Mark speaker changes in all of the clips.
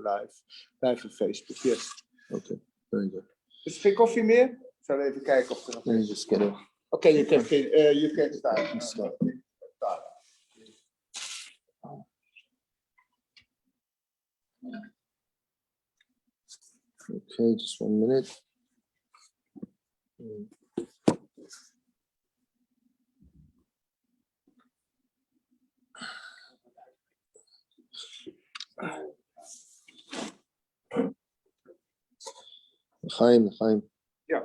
Speaker 1: live on Facebook. Yes.
Speaker 2: Okay, very good.
Speaker 1: Is er geen koffie meer? Ik zal even kijken of er nog
Speaker 2: Let me just get it.
Speaker 1: Okay, you can start.
Speaker 2: You can start. Okay, just 1 minute. Chaim.
Speaker 1: Yeah.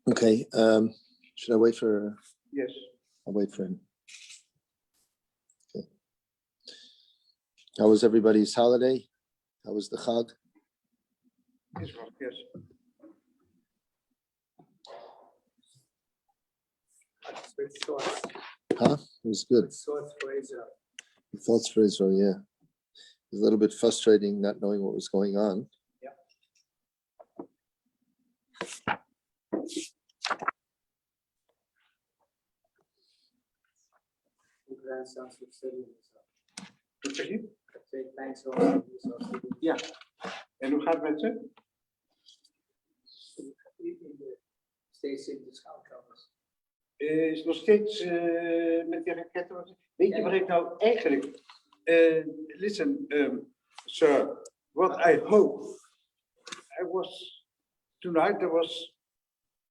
Speaker 2: Okay, should I wait for?
Speaker 1: Yes.
Speaker 2: I'll wait for him. Okay. How was everybody's holiday? How was the Chag?
Speaker 1: Yes.
Speaker 2: Huh? It was good. Thoughts for Israel, yeah. It was a little bit frustrating not knowing what was going on.
Speaker 1: Yeah. Wat zeg je? Ja. En hoe gaat het met ze?
Speaker 3: Steeds in de schouwkamers.
Speaker 1: Is nog steeds met die raketten. Weet je waar ik nou eigenlijk... listen, sir, what I hope... Tonight I was...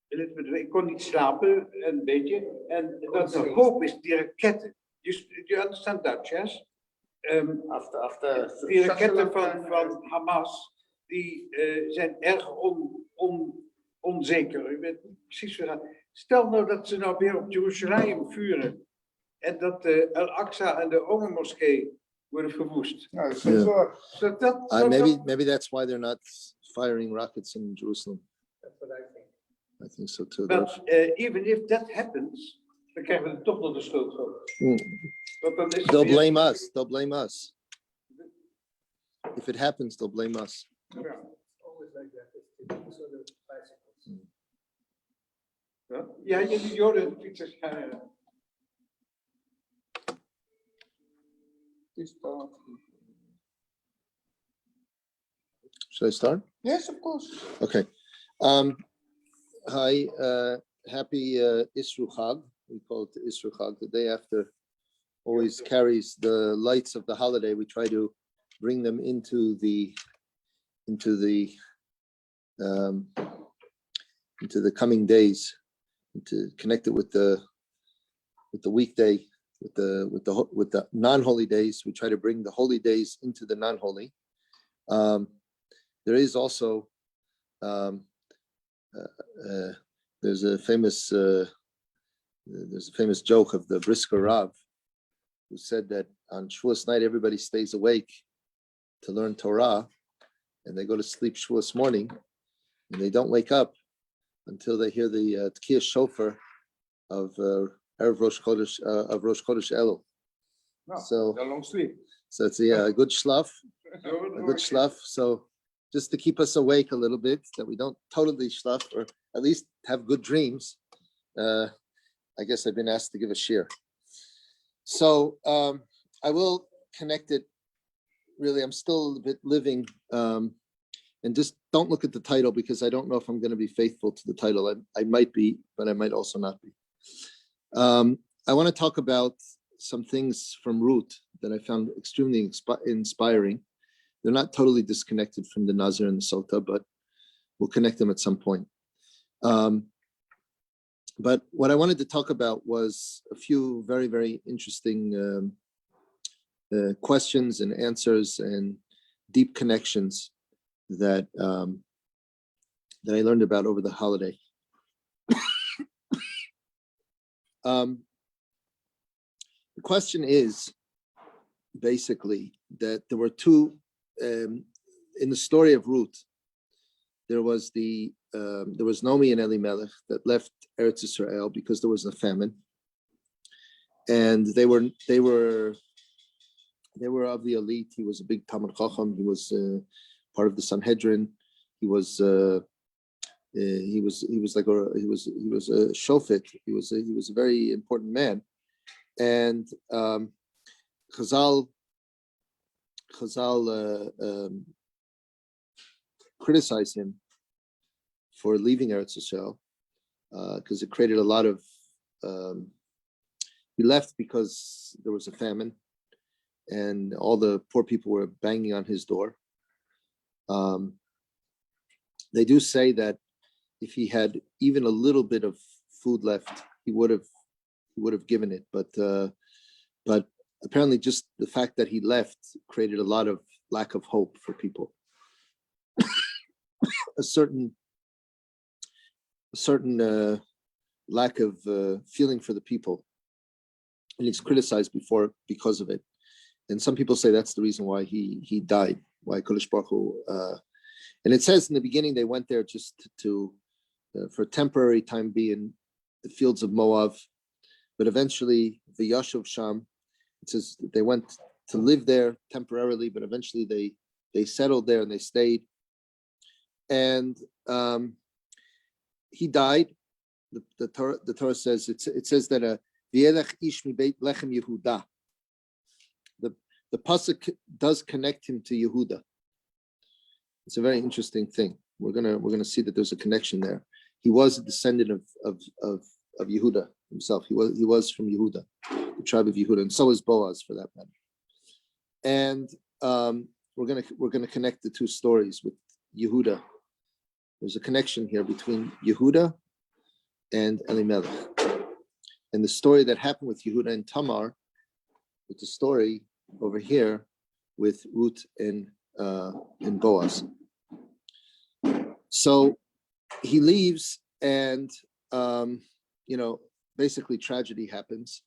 Speaker 1: Ik kon niet slapen, een beetje. En wat de hoop is, die raketten. You understand Dutch, yes? Die raketten van Hamas, die zijn erg onzeker. Ik weet niet precies waar. Stel nou dat ze nou weer op Jeruzalem vuren en dat de Al-Aqsa en de Omer-moskee worden verwoest.
Speaker 2: Yeah. Maybe that's why they're not firing rockets in Jerusalem.
Speaker 3: That's what I think.
Speaker 2: I think so too.
Speaker 1: But even if that happens, dan krijgen we er toch nog de schuld van. Want dan is
Speaker 2: They'll blame us. They'll blame us. If it happens, they'll blame us.
Speaker 1: Ja.
Speaker 3: Always like that. It's sort of bicycles.
Speaker 1: Ja, die Joden fietsers gaan.
Speaker 2: Should I start?
Speaker 1: Yes, of course.
Speaker 2: Okay. Hi, happy Isru Chag. We call it the Isru Chag. The day after always carries the lights of the holiday. We try to bring them into the coming days, and to connect it with the weekday, with the non-holy days. We try to bring the holy days into the non-holy. There is also there's a famous joke of the Brisker Rav, who said that on Shavuos night everybody stays awake to learn Torah, and they go to sleep Shavuos morning, and they don't wake up until they hear the Tkiyah Shofar of Erev Rosh Chodesh Elul.
Speaker 1: No,
Speaker 2: So
Speaker 1: a long sleep.
Speaker 2: So it's a good schlaf, a good schlaf. So just to keep us awake a little bit, that we don't totally schlaf, or at least have good dreams. I guess I've been asked to give a shir. So I will connect it. Really, I'm still a bit living, and just don't look at the title, because I don't know if I'm going to be faithful to the title. I might be, but I might also not be. I want to talk about some things from Ruth that I found extremely inspiring. They're not totally disconnected from the Nazir and the Sota, but we'll connect them at some point. But what I wanted to talk about was a few very, very interesting questions and answers and deep connections that that I learned about over the holiday. The question is basically that there were two in the story of Ruth. There was Naomi and Elimelech that left Eretz Israel because there was a famine, and they were of the elite. He was a big Talmud Chacham. He was part of the Sanhedrin. He was a shofet. He was a very important man. And Chazal Chazal criticize him for leaving Eretz Yisrael because it created a lot of. He left because there was a famine, and all the poor people were banging on his door. They do say that if he had even a little bit of food left, he would have given it. But apparently, just the fact that he left created a lot of lack of hope for people. a certain lack of feeling for the people, and he's criticized because of it. And some people say that's the reason why he died. Why Kodesh Baruch Hu, and it says in the beginning they went there just to for a temporary time be in the fields of Moab, but eventually the Yashuv Sham. It says they went to live there temporarily, but eventually they settled there and they stayed. And he died. The Torah says it says that V'yelech ish mi beit lechem Yehuda. The pasuk does connect him to Yehuda. It's a very interesting thing. We're gonna see that there's a connection there. He was a descendant of Yehuda himself. He was from Yehuda, the tribe of Yehuda, and so is Boaz for that matter. And we're gonna connect the two stories with Yehuda. There's a connection here between Yehuda and Elimelech, and the story that happened with Yehuda and Tamar, with the story over here with Ruth and Boaz. So he leaves, and basically tragedy happens.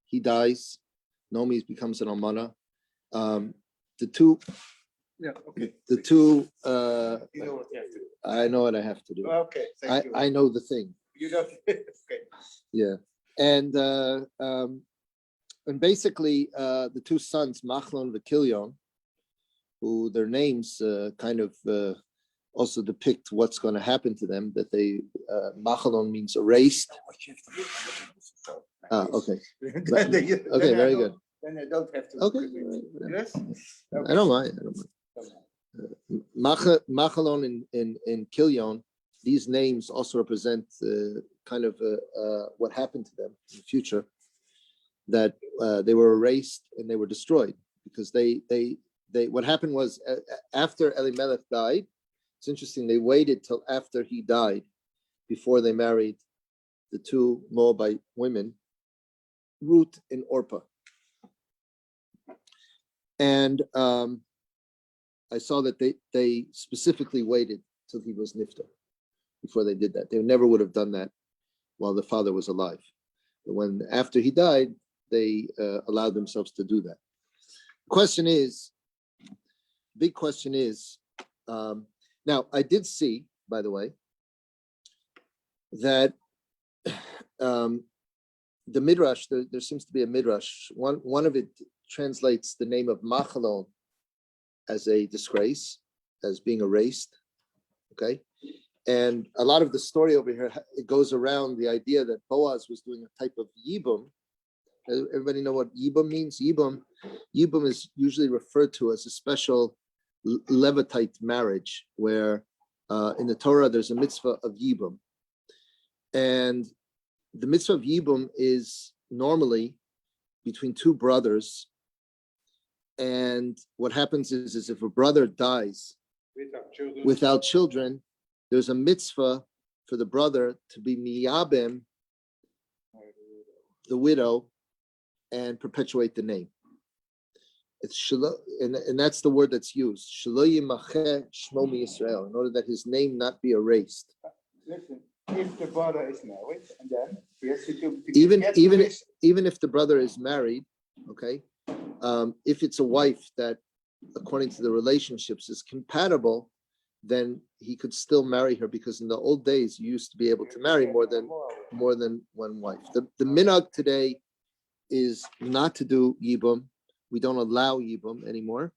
Speaker 2: He dies. Naomi becomes an almana. The two.
Speaker 1: Yeah. Okay.
Speaker 2: The two.
Speaker 1: You know what you have to do.
Speaker 2: I know what I have to do.
Speaker 1: Okay. Thank you.
Speaker 2: I know the thing.
Speaker 1: You don't. Okay.
Speaker 2: Yeah, and basically the two sons, Machlon and Vakilion, who their names kind of also depict what's going to happen to them. That they Machlon means erased. Okay. Okay, very good.
Speaker 1: Then I don't have to.
Speaker 2: Okay.
Speaker 1: Yes.
Speaker 2: I don't mind. Machalon and Kilion, these names also represent kind of what happened to them in the future, that they were erased and they were destroyed because they what happened was after Elimelech died. It's interesting, they waited till after he died before they married the two Moabite women, Ruth and Orpah. And I saw that they specifically waited till he was niftar before they did that. They never would have done that while the father was alive. But when after he died, they allowed themselves to do that. Big question is, now I did see, by the way, that the midrash, there seems to be a midrash. One of it translates the name of Machalon as a disgrace, as being erased. Okay, and a lot of the story over here, it goes around the idea that Boaz was doing a type of Yibum. Everybody know what Yibum means? Yibum is usually referred to as a special Levitite marriage, where in the Torah there's a mitzvah of Yibum, and the mitzvah of Yibum is normally between two brothers. And what happens is if a brother dies without children, there's a mitzvah for the brother to be miyabem, the widow, and perpetuate the name. It's shelo, and that's the word that's used. Shelo yimacheh shmo miYisrael, in order that his name not be erased.
Speaker 1: Listen, if the brother is married, and then he has to do
Speaker 2: even if the brother is married, okay. If it's a wife that, according to the relationships, is compatible, then he could still marry her, because in the old days you used to be able to marry more than one wife. The minhag today is not to do Yibum. We don't allow Yibum anymore.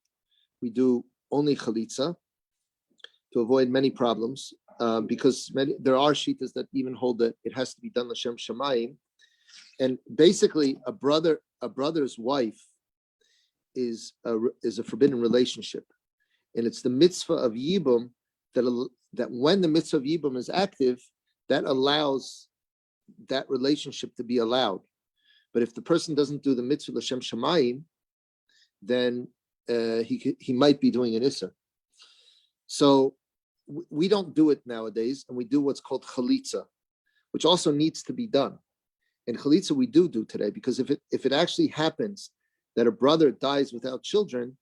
Speaker 2: We do only Chalitza to avoid many problems, because there are shitas that even hold that it has to be done l'shem shamayim. And basically, a brother's wife is a forbidden relationship, and it's the mitzvah of Yibum that when the mitzvah of Yibum is active, that allows that relationship to be allowed. But if the person doesn't do the mitzvah l'shem shamayim, then he might be doing an issa. So we don't do it nowadays, and we do what's called chalitza, which also needs to be done. And chalitza we do today, because if it actually happens that a brother dies without children,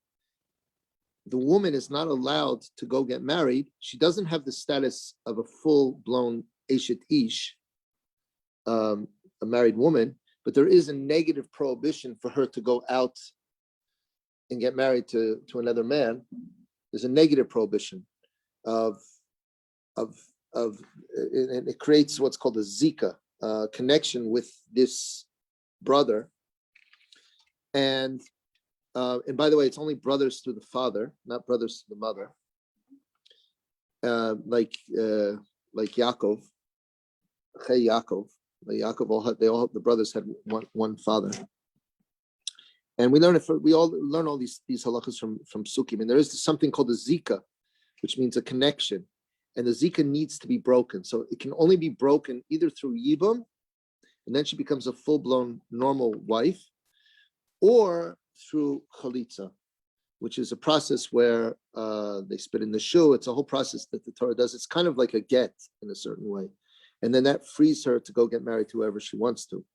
Speaker 2: the woman is not allowed to go get married. She doesn't have the status of a full-blown eshet ish, a married woman, but there is a negative prohibition for her to go out and get married to another man. There's a negative prohibition and it creates what's called a zika connection with this brother. And by the way, it's only brothers to the father, not brothers to the mother. Like Yaakov, the brothers had one father. And we all learn all these halachas from Sukkim. And there is something called a zika, which means a connection. And the zika needs to be broken. So it can only be broken either through Yibum, and then she becomes a full-blown normal wife, or through chalitza, which is a process where they spit in the shoe. It's a whole process that the Torah does. It's kind of like a get in a certain way. And then that frees her to go get married to whoever she wants to.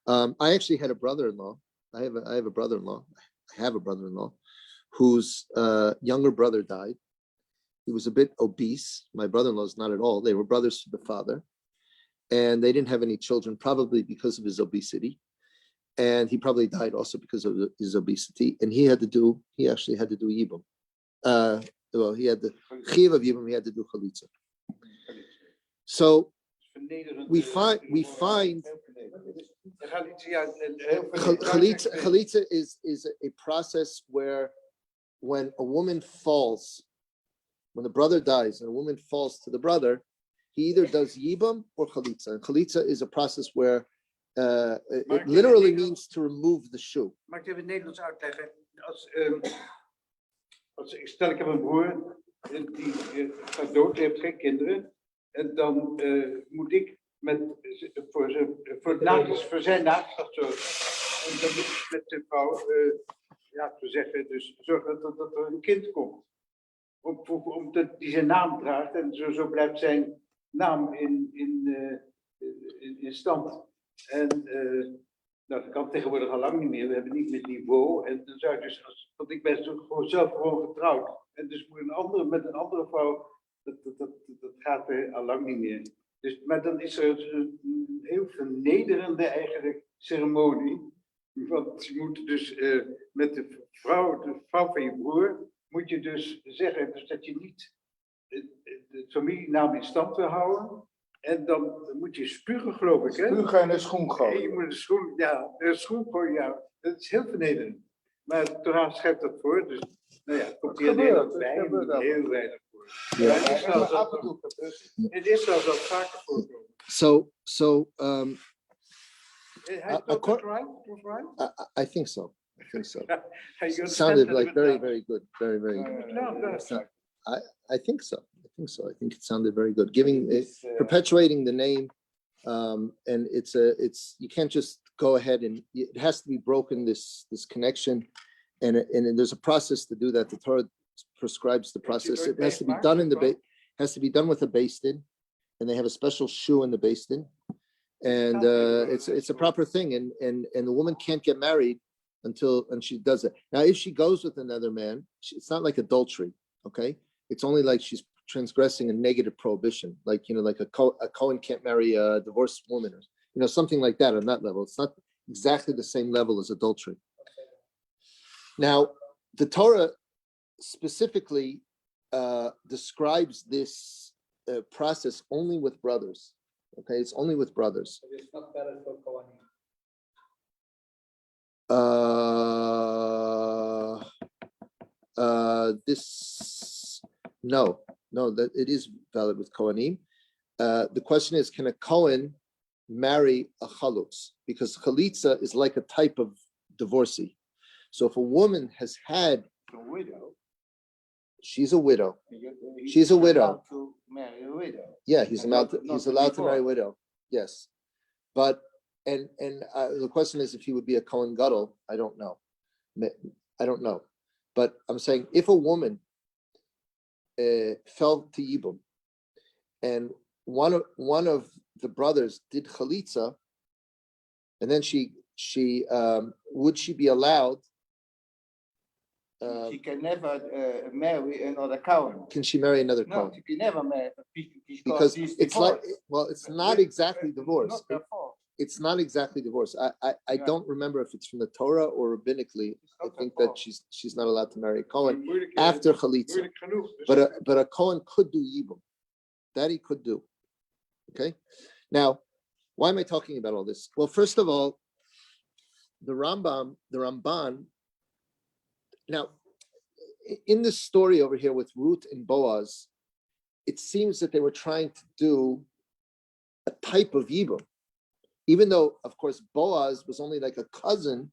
Speaker 2: I actually had a brother-in-law. I have a brother-in-law. I have a brother-in-law whose younger brother died. He was a bit obese. My brother-in-law's not at all. They were brothers to the father. And they didn't have any children, probably because of his obesity. And he probably died also because of his obesity. And he actually had to do Yibum. Well, he had the Chiv of Yibum, he had to do Chalitza. So we find Chalitza is a process where when a woman falls, when the brother dies and a woman falls to the brother, he either does Yibum or Chalitza. And Chalitza is a process where it literally means to remove the shoe.
Speaker 1: Mag ik even Nederlands uitleggen? Stel ik heb een broer die gaat dood, die heeft geen kinderen. En dan moet ik voor zijn nageslacht zorgen. En dan moet ik met de vrouw, te zeggen, dus zorgen dat er een kind komt. Omdat die zijn naam draagt en zo blijft zijn naam in stand. En dat kan tegenwoordig al lang niet meer. We hebben niet meer niveau. En dan zou je want ik ben zelf gewoon getrouwd. En dus met een andere vrouw, dat gaat er al lang niet meer. Dus, maar dan is er een heel vernederende eigenlijk ceremonie. Want je moet dus met de vrouw van je broer, moet je dus zeggen dus dat je niet de familienaam in stand wil houden. En dan moet je spugen, geloof ik, hè?
Speaker 4: Spugen en een schoen gooien.
Speaker 1: En je moet een schoen gooien, ja. Dat is heel vernederend. Maar de Torah schrijft dat voor, dus komt hier Nederland bij, heel weinig voor.
Speaker 2: Ja.
Speaker 1: Het is zelfs al vaker voorkomen.
Speaker 2: I think so. It sounded like very, very good. Very, very good. I think so. I think it sounded very good. Perpetuating the name, and it's you can't just go ahead and it has to be broken, this connection, and there's a process to do that. The Torah prescribes the process. It has to be done with a beis din, and they have a special shoe in the beis din, and it's a proper thing, and the woman can't get married until she does it. Now, if she goes with another man, it's not like adultery, okay? It's only like she's transgressing a negative prohibition, like a Cohen can't marry a divorced woman, or something like that on that level. It's not exactly the same level as adultery. Now, the Torah specifically describes this process only with brothers. Okay, it's only with brothers.
Speaker 3: It's not valid for Kohanim. No, that it is valid with Kohanim. The question is, can a Kohen marry a chalutz? Because chalitza is like a type of divorcee. So if a woman has had,
Speaker 1: A widow.
Speaker 3: she's a widow.
Speaker 1: He's
Speaker 3: She's a widow.
Speaker 1: allowed to marry a widow.
Speaker 3: Yeah, he's
Speaker 1: And
Speaker 3: allowed to,
Speaker 1: not
Speaker 3: he's
Speaker 1: to
Speaker 3: allowed to marry a
Speaker 1: divorce.
Speaker 3: widow. Yes, but the question is if he would be a Kohen Gadol. I don't know. I don't know, but I'm saying if a woman fell to Yibum and one of the brothers did chalitza, and then she would she be allowed?
Speaker 1: She can never marry another Cohen.
Speaker 3: Can she marry another
Speaker 1: No,
Speaker 3: Kohen?
Speaker 1: she can never marry
Speaker 3: Because
Speaker 1: she's
Speaker 3: it's like,
Speaker 1: divorced.
Speaker 3: well, it's not exactly divorce.
Speaker 1: Not her fault.
Speaker 3: It's not exactly divorce. I
Speaker 1: Yeah.
Speaker 3: don't remember if it's from the Torah or rabbinically. I
Speaker 1: not
Speaker 3: think
Speaker 1: her
Speaker 3: that
Speaker 1: fault.
Speaker 3: she's not allowed to marry a Kohen
Speaker 1: Moeilijk,
Speaker 3: after chalitza.
Speaker 1: moeilijk genoeg. Dus
Speaker 3: But a Kohen could do Yibum. That he could do. Okay. Now, why am I talking about all this? Well, first of all, the Ramban. Now, in this story over here with Ruth and Boaz, it seems that they were trying to do a type of Yibum, even though, of course, Boaz was only like a cousin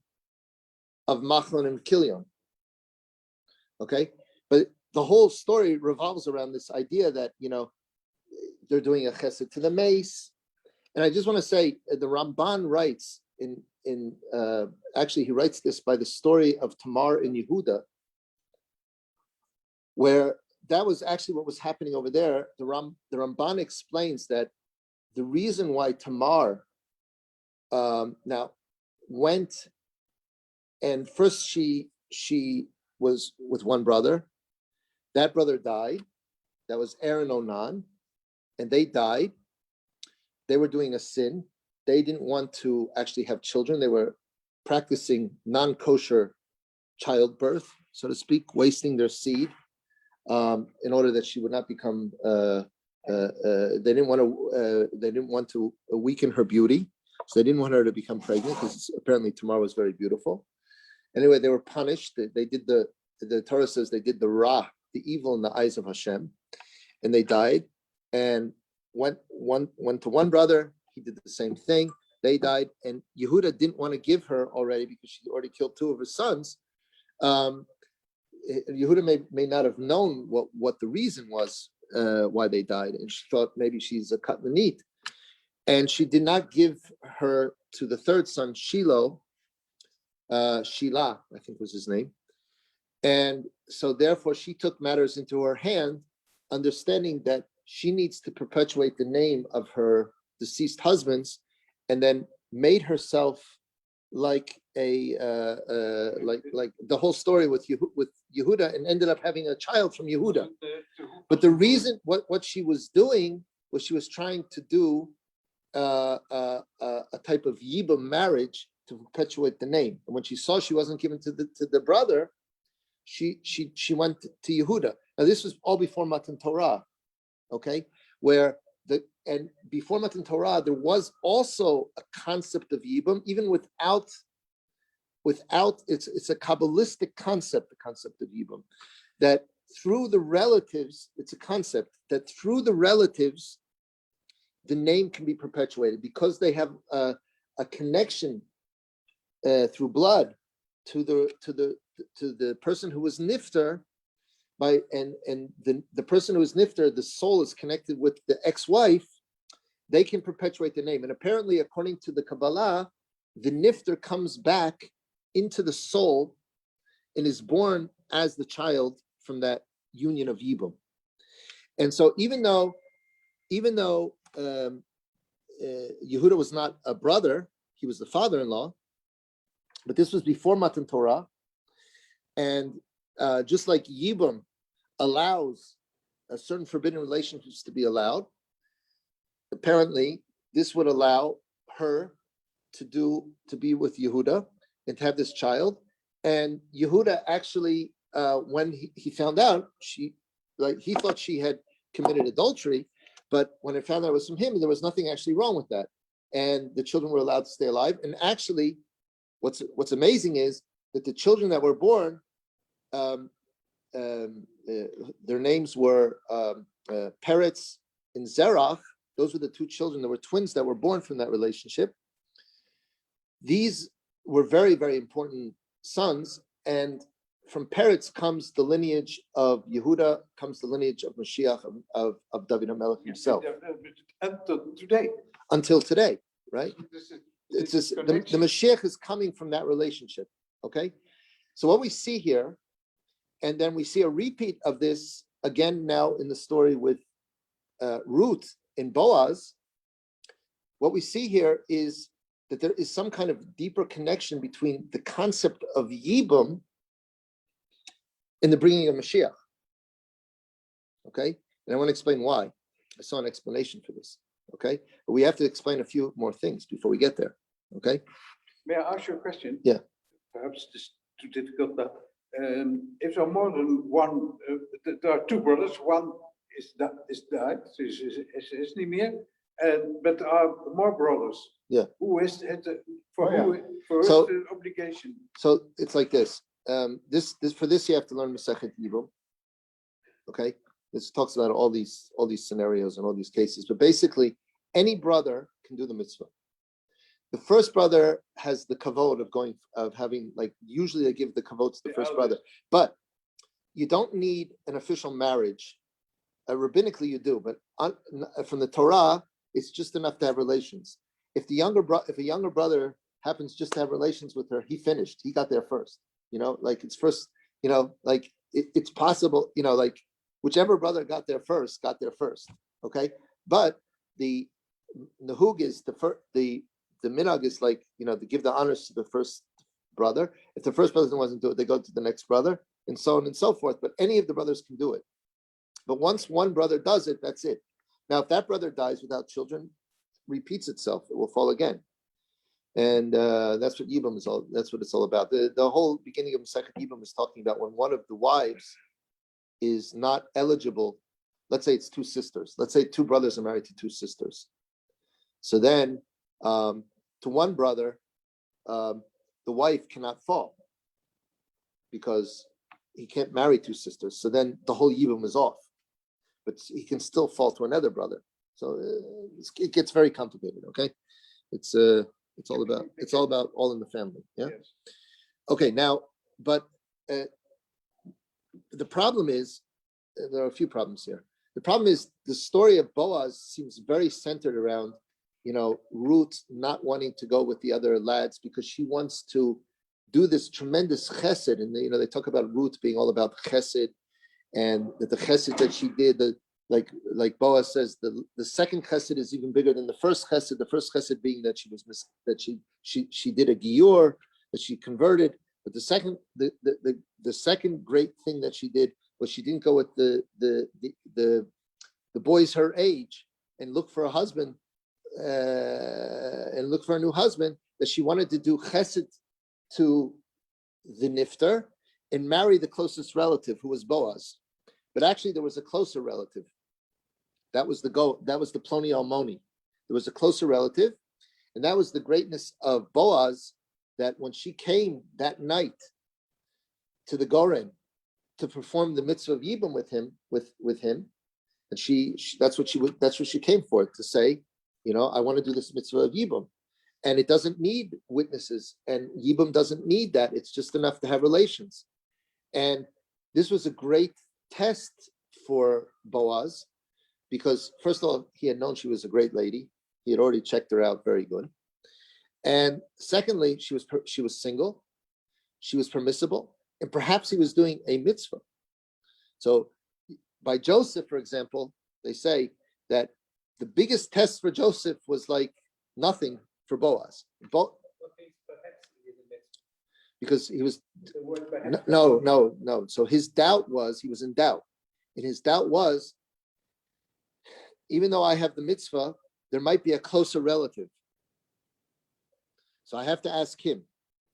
Speaker 3: of Machlon and Kilion. Okay, but the whole story revolves around this idea that they're doing a chesed to the mace, and I just want to say the Ramban writes in actually he writes this by the story of Tamar and Yehuda, where that was actually what was happening over there. The Ramban explains that the reason why Tamar now went and first she was with one brother. That brother died. That was Aaron Onan, and they died. They were doing a sin. They didn't want to actually have children. They were practicing non-kosher childbirth, so to speak, wasting their seed in order that she would not become. They didn't want to weaken her beauty, so they didn't want her to become pregnant because apparently Tamar was very beautiful. Anyway, they were punished. They did the Torah says they did the ra, the evil in the eyes of Hashem, and they died. And went to one brother. He did the same thing. They died, and Yehuda didn't want to give her already because she already killed two of her sons. Yehuda may not have known what the reason was why they died, and she thought maybe she's a katlanit, and she did not give her to the third son, Shelah, I think was his name, and so therefore she took matters into her hand, understanding that she needs to perpetuate the name of her deceased husbands, and then made herself like like the whole story with Yehuda, and ended up having a child from Yehuda. But the reason what she was doing was she was trying to do a type of Yibum marriage to perpetuate the name. And when she saw she wasn't given to the brother, she went to Yehuda. Now this was all before Matan Torah, okay, and before Matan Torah, there was also a concept of Yibum, even without it's a Kabbalistic concept, the concept of Yibum, that through the relatives, it's a concept that through the relatives, the name can be perpetuated because they have a connection through blood to the person who was nifter. And the person who is nifter, the soul is connected with the ex-wife, they can perpetuate the name. And apparently, according to the Kabbalah, the nifter comes back into the soul and is born as the child from that union of Yibum. And so even though Yehuda was not a brother, he was the father-in-law, but this was before Matan Torah. And just like Yibum allows a certain forbidden relationships to be allowed, apparently this would allow her to be with Yehuda and to have this child. And Yehuda actually, when he found out, he thought she had committed adultery, but when it found out it was from him, there was nothing actually wrong with that, and the children were allowed to stay alive. And actually, what's amazing is that the children that were born, their names were Peretz and Zerach. Those were the two children. There were twins that were born from that relationship. These were very, very important sons, and from Peretz comes the lineage of Yehuda, comes the lineage of Moshiach, of David HaMelech himself. Until today, right? It's just the Moshiach is coming from that relationship. Okay, so what we see here, and then we see a repeat of this again now in the story with Ruth in Boaz. What we see here is that there is some kind of deeper connection between the concept of Yibum and the bringing of Mashiach. Okay, and I want to explain why. I saw an explanation for this. Okay, but we have to explain a few more things before we get there. Okay.
Speaker 1: May I ask you a question?
Speaker 3: Yeah.
Speaker 1: Perhaps it's too difficult now. If there are more than one, there are two brothers. One is died, so is niet meer, but there are more brothers.
Speaker 3: Yeah.
Speaker 1: Who is it? For the obligation?
Speaker 3: So it's like this. This for this you have to learn Masechet Yibum. Okay. This talks about all these scenarios and all these cases, but basically any brother can do the mitzvah. The first brother has the kavod of having, like, usually they give the kavod to the first brother, but you don't need an official marriage. Rabbinically you do, but from the Torah, it's just enough to have relations. If a younger brother happens just to have relations with her, he finished. He got there first. Like it's first. Like it's possible. Like whichever brother got there first. Okay, but the nahug is the minhag is like, to give the honors to the first brother. If the first brother doesn't do it, they go to the next brother, and so on and so forth. But any of the brothers can do it. But once one brother does it, that's it. Now, if that brother dies without children, repeats itself, it will fall again. And that's what Yibum is all. That's what it's all about. The whole beginning of Masechet Yibum is talking about when one of the wives is not eligible. Let's say it's two sisters. Let's say two brothers are married to two sisters. So then, to one brother, the wife cannot fall because he can't marry two sisters. So then the whole Yibum is off, but he can still fall to another brother. So it gets very complicated. Okay, it's all about all in the family. Yeah. Yes. Okay. Now, but the problem is there are a few problems here. The problem is the story of Boaz seems very centered around, Ruth not wanting to go with the other lads because she wants to do this tremendous chesed. And they talk about Ruth being all about chesed, and that the chesed that she did, like Boaz says, the second chesed is even bigger than the first chesed. The first chesed being that she did a giur, that she converted. But the second great thing that she did was she didn't go with the boys her age and look for a husband. And look for a new husband, that she wanted to do chesed to the nifter and marry the closest relative, who was Boaz. But actually there was a closer relative. That was the Ploni Almoni. There was a closer relative, and that was the greatness of Boaz, that when she came that night to the Goren to perform the mitzvah of Yibum with him, and that's what she came for, to say, I want to do this mitzvah of Yibum. And it doesn't need witnesses. And Yibum doesn't need that. It's just enough to have relations. And this was a great test for Boaz, because first of all, he had known she was a great lady. He had already checked her out very good. And secondly, she was single. She was permissible. And perhaps he was doing a mitzvah. So by Joseph, for example, they say that the biggest test for Joseph was like nothing for Boaz. Because he was no. So his doubt was, he was in doubt. And his doubt was, even though I have the mitzvah, there might be a closer relative. So I have to ask him.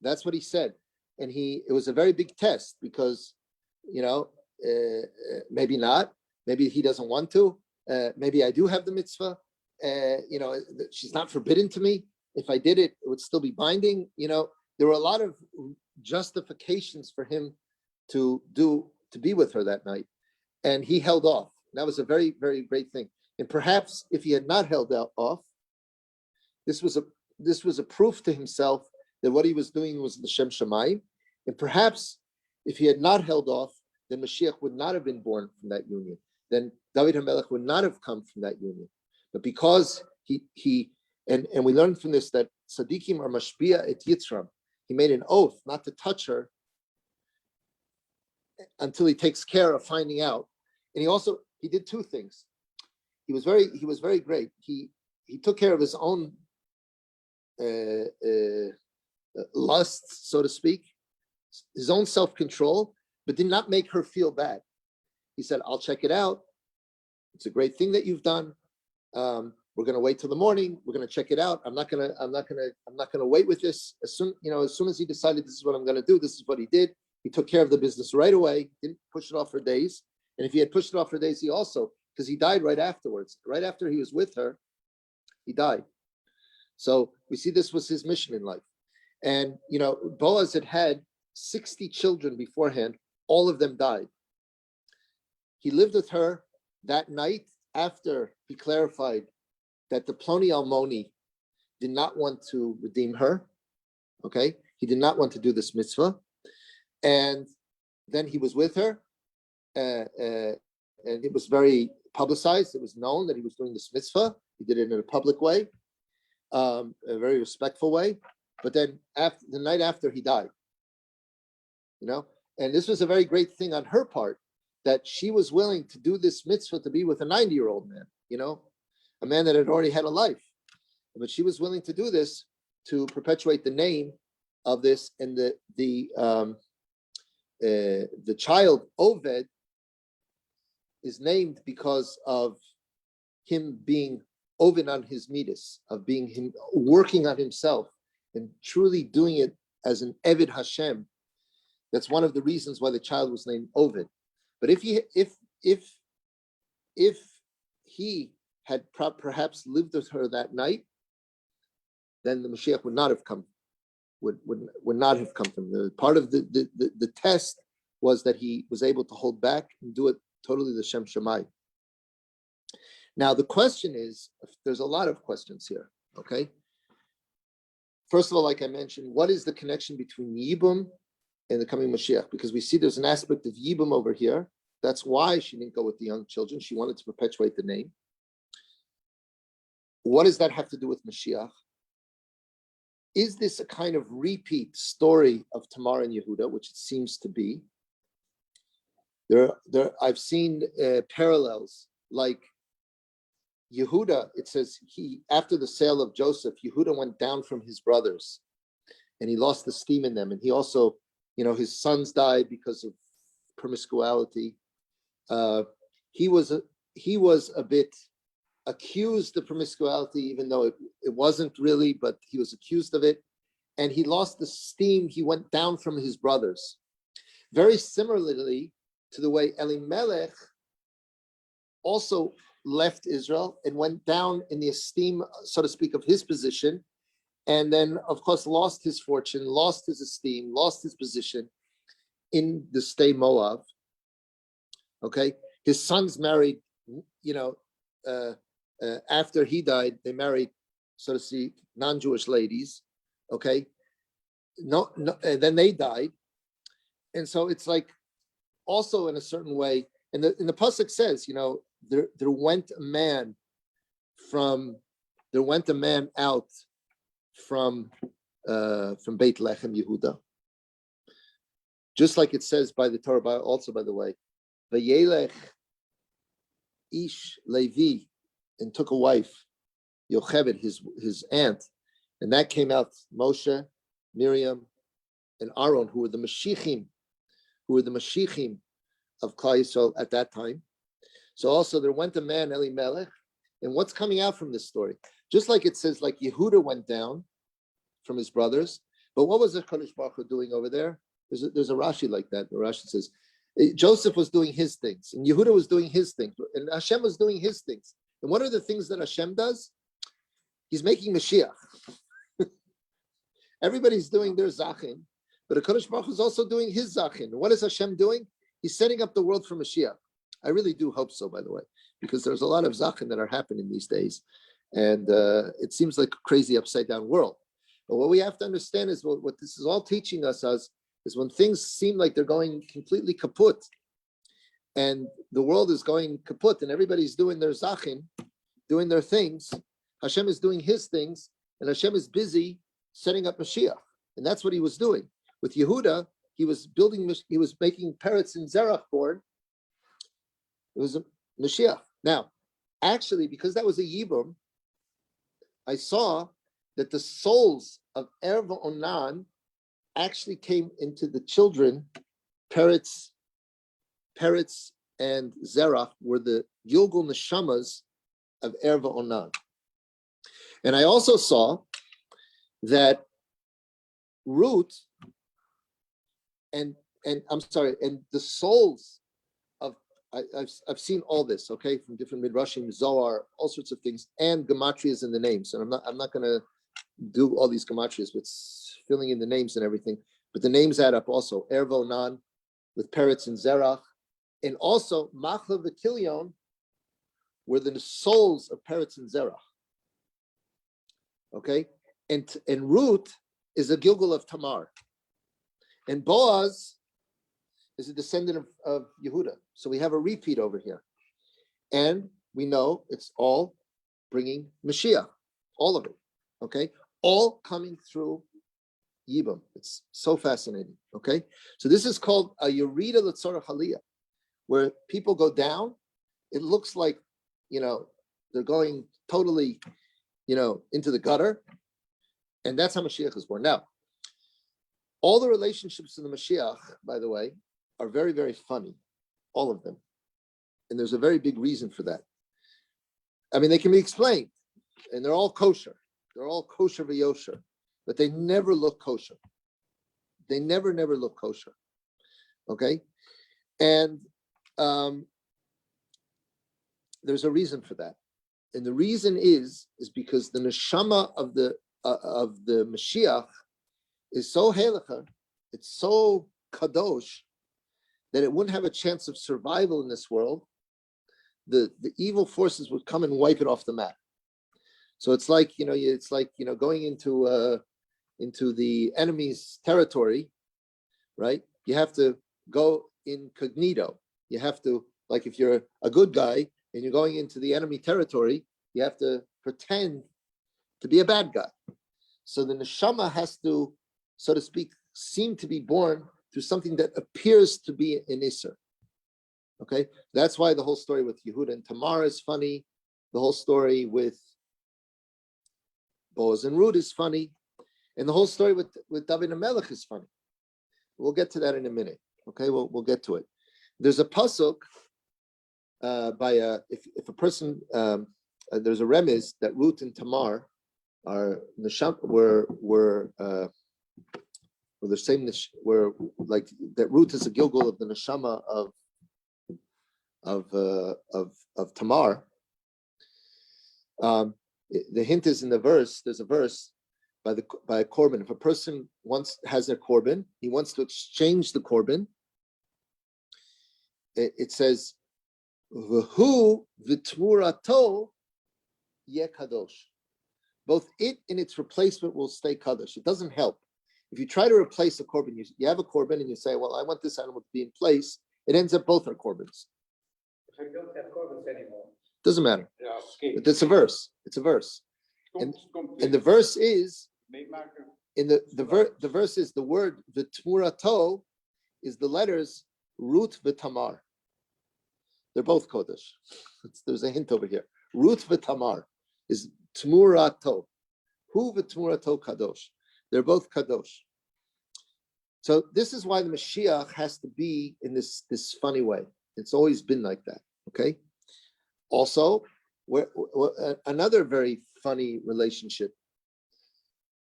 Speaker 3: That's what he said. And it was a very big test, because, maybe not. Maybe he doesn't want to. Maybe I do have the mitzvah. She's not forbidden to me. If I did it, it would still be binding. There were a lot of justifications for him to be with her that night, and he held off. That was a very, very great thing. And perhaps if he had not held off, this was a proof to himself that what he was doing was l'shem shamayim. And perhaps If he had not held off, then Mashiach would not have been born from that union. Then David HaMelech would not have come from that union. But because he and we learned from this that Tzadikim are mashpia et yitzram. He made an oath not to touch her until he takes care of finding out. And he did two things. He was very great. He took care of his own lusts, so to speak, his own self-control, but did not make her feel bad. He said, "I'll check it out. It's a great thing that you've done. We're going to wait till the morning. We're going to check it out. I'm not going to wait with this. As soon as he decided this is what I'm going to do, this is what he did. He took care of the business right away. Didn't push it off for days. And if he had pushed it off for days, because he died right afterwards. Right after he was with her, he died. So we see this was his mission in life. And Boaz had 60 children beforehand. All of them died. He lived with her that night after he clarified that the Ploni Almoni did not want to redeem her. Okay, he did not want to do this mitzvah, and then he was with her, and it was very publicized. It was known that he was doing this mitzvah. He did it in a public way, a very respectful way. But then after the night after, he died. And this was a very great thing on her part, that she was willing to do this mitzvah to be with a 90-year-old man, a man that had already had a life. But she was willing to do this to perpetuate the name of this. And the child Oved is named because of him being Oved on his midas, of being him working on himself and truly doing it as an Eved Hashem. That's one of the reasons why the child was named Oved. But if he had perhaps lived with her that night, then the Moshiach would not have come. Would not have come from the part of the test was that he was able to hold back and do it totally the Shem Shemai. Now the question is, there's a lot of questions here. Okay. First of all, like I mentioned, what is the connection between Yibum and the coming Moshiach? Because we see there's an aspect of Yibum over here. That's why she didn't go with the young children. She wanted to perpetuate the name. What does that have to do with Mashiach? Is this a kind of repeat story of Tamar and Yehuda, which it seems to be? I've seen parallels, like Yehuda. It says after the sale of Joseph, Yehuda went down from his brothers, and he lost esteem in them. And he also, his sons died because of promiscuity. He was a bit accused of promiscuity, even though it wasn't really, but he was accused of it. And he lost esteem. He went down from his brothers. Very similarly to the way Elimelech also left Israel and went down in the esteem, so to speak, of his position. And then, of course, lost his fortune, lost his esteem, lost his position in the state Moab. Okay, his sons married, after he died, they married, so to speak, non-Jewish ladies. Okay, no, and then they died, and so it's like, also in a certain way, and the pasuk says, there went a man out from Beit Lechem Yehuda, just like it says by the Torah, also by the way, Vayelech Ish Levi, and took a wife, Yocheved, his aunt, and that came out Moshe, Miriam, and Aaron, who were the Mashiachim of Klal Yisrael at that time. So also there went a man, Elimelech, and what's coming out from this story? Just like it says, like Yehuda went down from his brothers, but what was the Kadosh Baruch Hu doing over there? There's a Rashi like that. The Rashi says Joseph was doing his things, and Yehuda was doing his things, and Hashem was doing his things. And what are the things that Hashem does? He's making Mashiach. Everybody's doing their zachin, but HaKadosh Baruch Hu is also doing his zachin. And what is Hashem doing? He's setting up the world for Mashiach. I really do hope so, by the way, because there's a lot of zachin that are happening these days, and it seems like a crazy upside down world. But what we have to understand is what this is all teaching us as is when things seem like they're going completely kaput, and the world is going kaput, and everybody's doing their zachin, doing their things. Hashem is doing his things, and Hashem is busy setting up Mashiach. And that's what he was doing. With Yehuda, he was making Peretz and Zerach born. It was a Mashiach. Now, actually, because that was a Yibum, I saw that the souls of Erva Onan actually came into the children. Peretz and Zerach were the Gilgul Neshamas of Erva Onan. And I also saw that Ruth and the souls of I've seen all this, okay, from different midrashim, Zohar, all sorts of things, and gematrias in the names. And I'm not going to do all these gematrias with filling in the names and everything, but the names add up also. Erva Onan with Peretz and Zerach, and also Machla v'Kilion were the souls of Peretz and Zerach. Okay, and Ruth is a Gilgul of Tamar, and Boaz is a descendant of Yehuda. So we have a repeat over here, and we know it's all bringing Mashiach, all of it. Okay, all coming through Yibum. It's so fascinating. Okay, so this is called a Yerida L'Tzorach Aliyah, where people go down. It looks like, they're going totally, into the gutter. And that's how Mashiach is born. Now, all the relationships in the Mashiach, by the way, are very, very funny. All of them. And there's a very big reason for that. I mean, they can be explained. And they're all kosher. They're all kosher v'yosher. But they never look kosher. They never look kosher. Okay? And there's a reason for that. And the reason is because the neshama of the Mashiach is so helecha, it's so kadosh, that it wouldn't have a chance of survival in this world. The evil forces would come and wipe it off the map. So it's like going into the enemy's territory, right? You have to go incognito. You have to, like, if you're a good guy and you're going into the enemy territory, you have to pretend to be a bad guy. So the neshama has to, so to speak, seem to be born through something that appears to be an Isser. Okay? That's why the whole story with Yehuda and Tamar is funny. The whole story with Boaz and Ruth is funny. And the whole story with David and Melech is funny. We'll get to that in a minute. Okay? We'll get to it. There's a pasuk if a person there's a remiz that Ruth and Tamar are were the same, were like that. Ruth is a gilgul of the neshama of Tamar. The hint is in the verse. There's a verse by a korban. If a person has a korban, he wants to exchange the korban. It says, "V'hu v'tmurato yeh kadosh." Both it and its replacement will stay kadosh. It doesn't help if you try to replace a korban. You have a korban and you say, "Well, I want this animal to be in place." It ends up both are korbans.
Speaker 1: So you don't have korbans anymore.
Speaker 3: Doesn't matter.
Speaker 1: Yeah, okay.
Speaker 3: But it's a verse. It's a verse. And the verse is the verse is the word v'tmurato is the letters Ruth v'Tamar. They're both kodesh. There's a hint over here. Ruth v'Tamar is tmurato. Hu v'tmurato kadosh. They're both kadosh. So this is why the Mashiach has to be in this funny way. It's always been like that. Okay. Also, another very funny relationship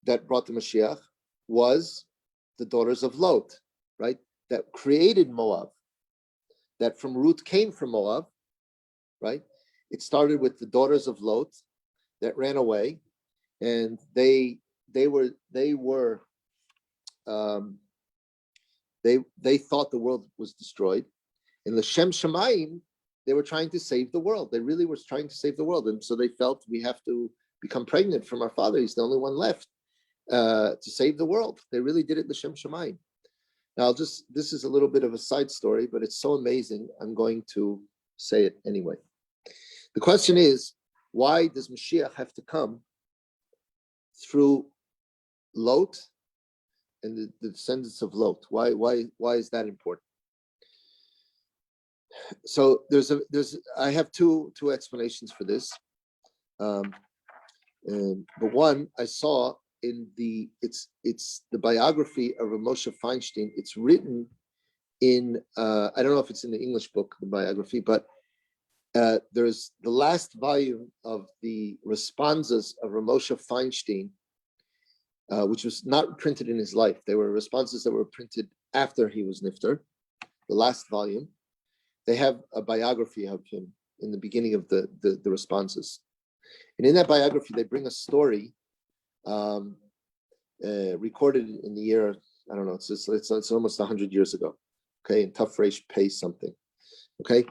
Speaker 3: that brought the Mashiach was the daughters of Lot, right? That created Moab. That from Ruth came from Moab, right? It started with the daughters of Lot that ran away, and they thought the world was destroyed. In L'Shem Shamayim, they were trying to save the world. They really were trying to save the world, and so they felt we have to become pregnant from our father. He's the only one left to save the world. They really did it L'Shem Shamayim. Now, this is a little bit of a side story, but it's so amazing, I'm going to say it anyway. The question is, why does Moshiach have to come through Lot and the descendants of Lot? Why is that important? So I have two explanations for this. But one I saw in it's the biography of Moshe Feinstein. It's written in I don't know if it's in the English book, the biography, but there's the last volume of the responses of Moshe Feinstein, which was not printed in his life. They were responses that were printed after he was nifter. The last volume, they have a biography of him in the beginning of the responses. And in that biography, they bring a story recorded in the year, I don't know, it's almost 100 years ago, okay, in Tafresh Pei something, okay?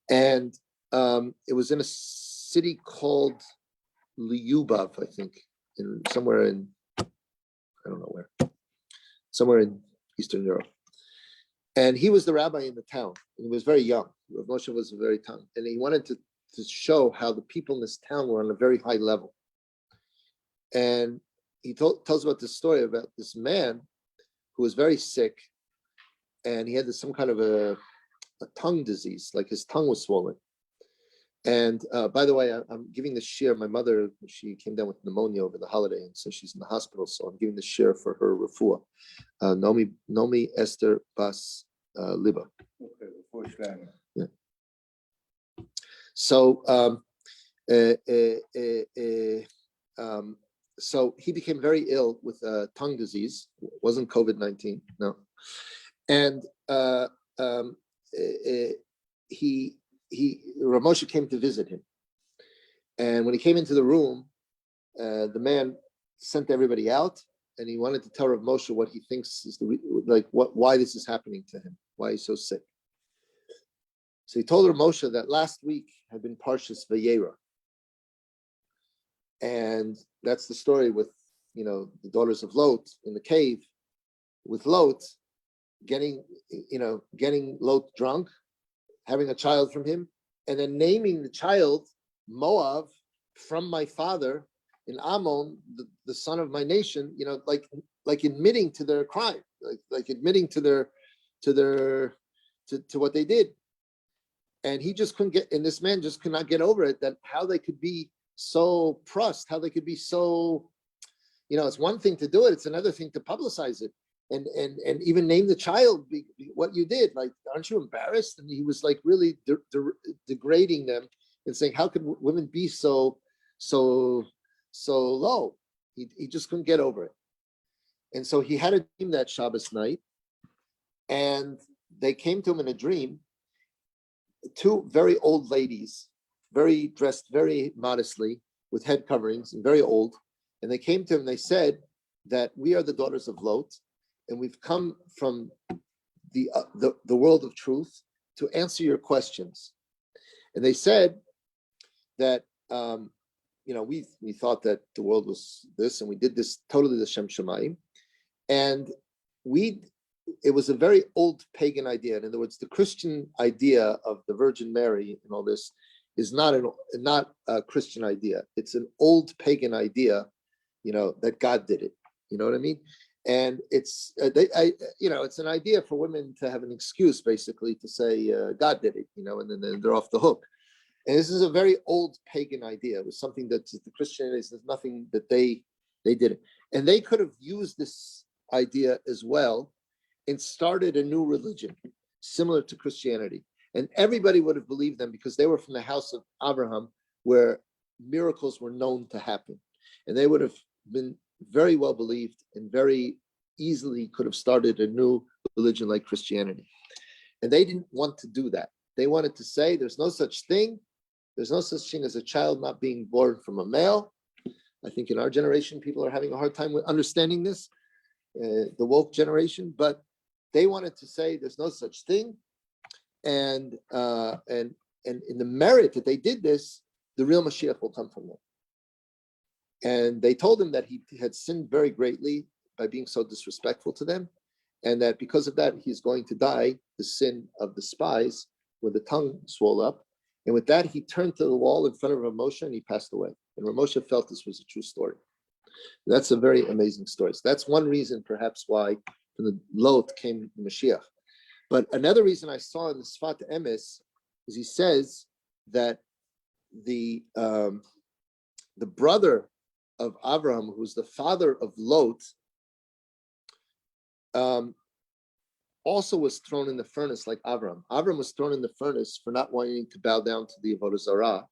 Speaker 3: And it was in a city called Lyubov, I think, somewhere in, I don't know where, somewhere in Eastern Europe. And he was the rabbi in the town. He was very young. Rav Moshe was very young. And he wanted to show how the people in this town were on a very high level. And he tells about this story about this man who was very sick, and he had some kind of a tongue disease, like his tongue was swollen. And by the way, I'm giving this share. My mother, she came down with pneumonia over the holiday, and so she's in the hospital. So I'm giving this share for her refuah. Nomi Esther Bas Liba.
Speaker 1: Okay,
Speaker 3: yeah. So so he became very ill with tongue disease. It wasn't COVID-19, no. And Rav Moshe came to visit him. And when he came into the room, the man sent everybody out, and he wanted to tell Rav Moshe what he thinks is why this is happening to him, why he's so sick. So he told Rav Moshe that last week had been Parshas Vayera. And that's the story with, the daughters of Lot in the cave, with Lot getting Lot drunk, having a child from him, and then naming the child Moab from my father in Ammon, the son of my nation, like admitting to their crime, like admitting to what they did. And he just couldn't get, and this man just could not get over it, that how they could be so pressed, how they could be so, it's one thing to do it, it's another thing to publicize it. And even name the child what you did. Like, aren't you embarrassed? And he was like really degrading them and saying, how could women be so low? He just couldn't get over it. And so he had a dream that Shabbos night, and they came to him in a dream, two very old ladies, dressed very modestly with head coverings and very old. And they came to him and they said that we are the daughters of Lot, and we've come from the world of truth to answer your questions. And they said that we thought that the world was this, and we did this totally the Shem Shemayim, and it was a very old pagan idea. In other words, the Christian idea of the Virgin Mary and all this is not a Christian idea. It's an old pagan idea, that God did it. You know what I mean? And it's it's an idea for women to have an excuse, basically, to say God did it, and then they're off the hook. And this is a very old pagan idea. It was something that the Christianity, there's nothing that they did it. And they could have used this idea as well and started a new religion similar to Christianity. And everybody would have believed them because they were from the house of Abraham, where miracles were known to happen. And they would have been very well believed and very easily could have started a new religion like Christianity. And they didn't want to do that. They wanted to say there's no such thing. There's no such thing as a child not being born from a male. I think in our generation, people are having a hard time with understanding this, the woke generation, but they wanted to say there's no such thing. And in the merit that they did this, the real Moshiach will come from them. And they told him that he had sinned very greatly by being so disrespectful to them, and that because of that, he's going to die the sin of the spies, where the tongue swelled up. And with that, he turned to the wall in front of Moshe and he passed away. And Moshe felt this was a true story. That's a very amazing story. So that's one reason, perhaps, why from the Lot came Moshiach. But another reason I saw in the Sfat Emes is he says that the brother of Abraham, who's the father of Lot, also was thrown in the furnace like Abraham. Abraham was thrown in the furnace for not wanting to bow down to the Avodah Zarah,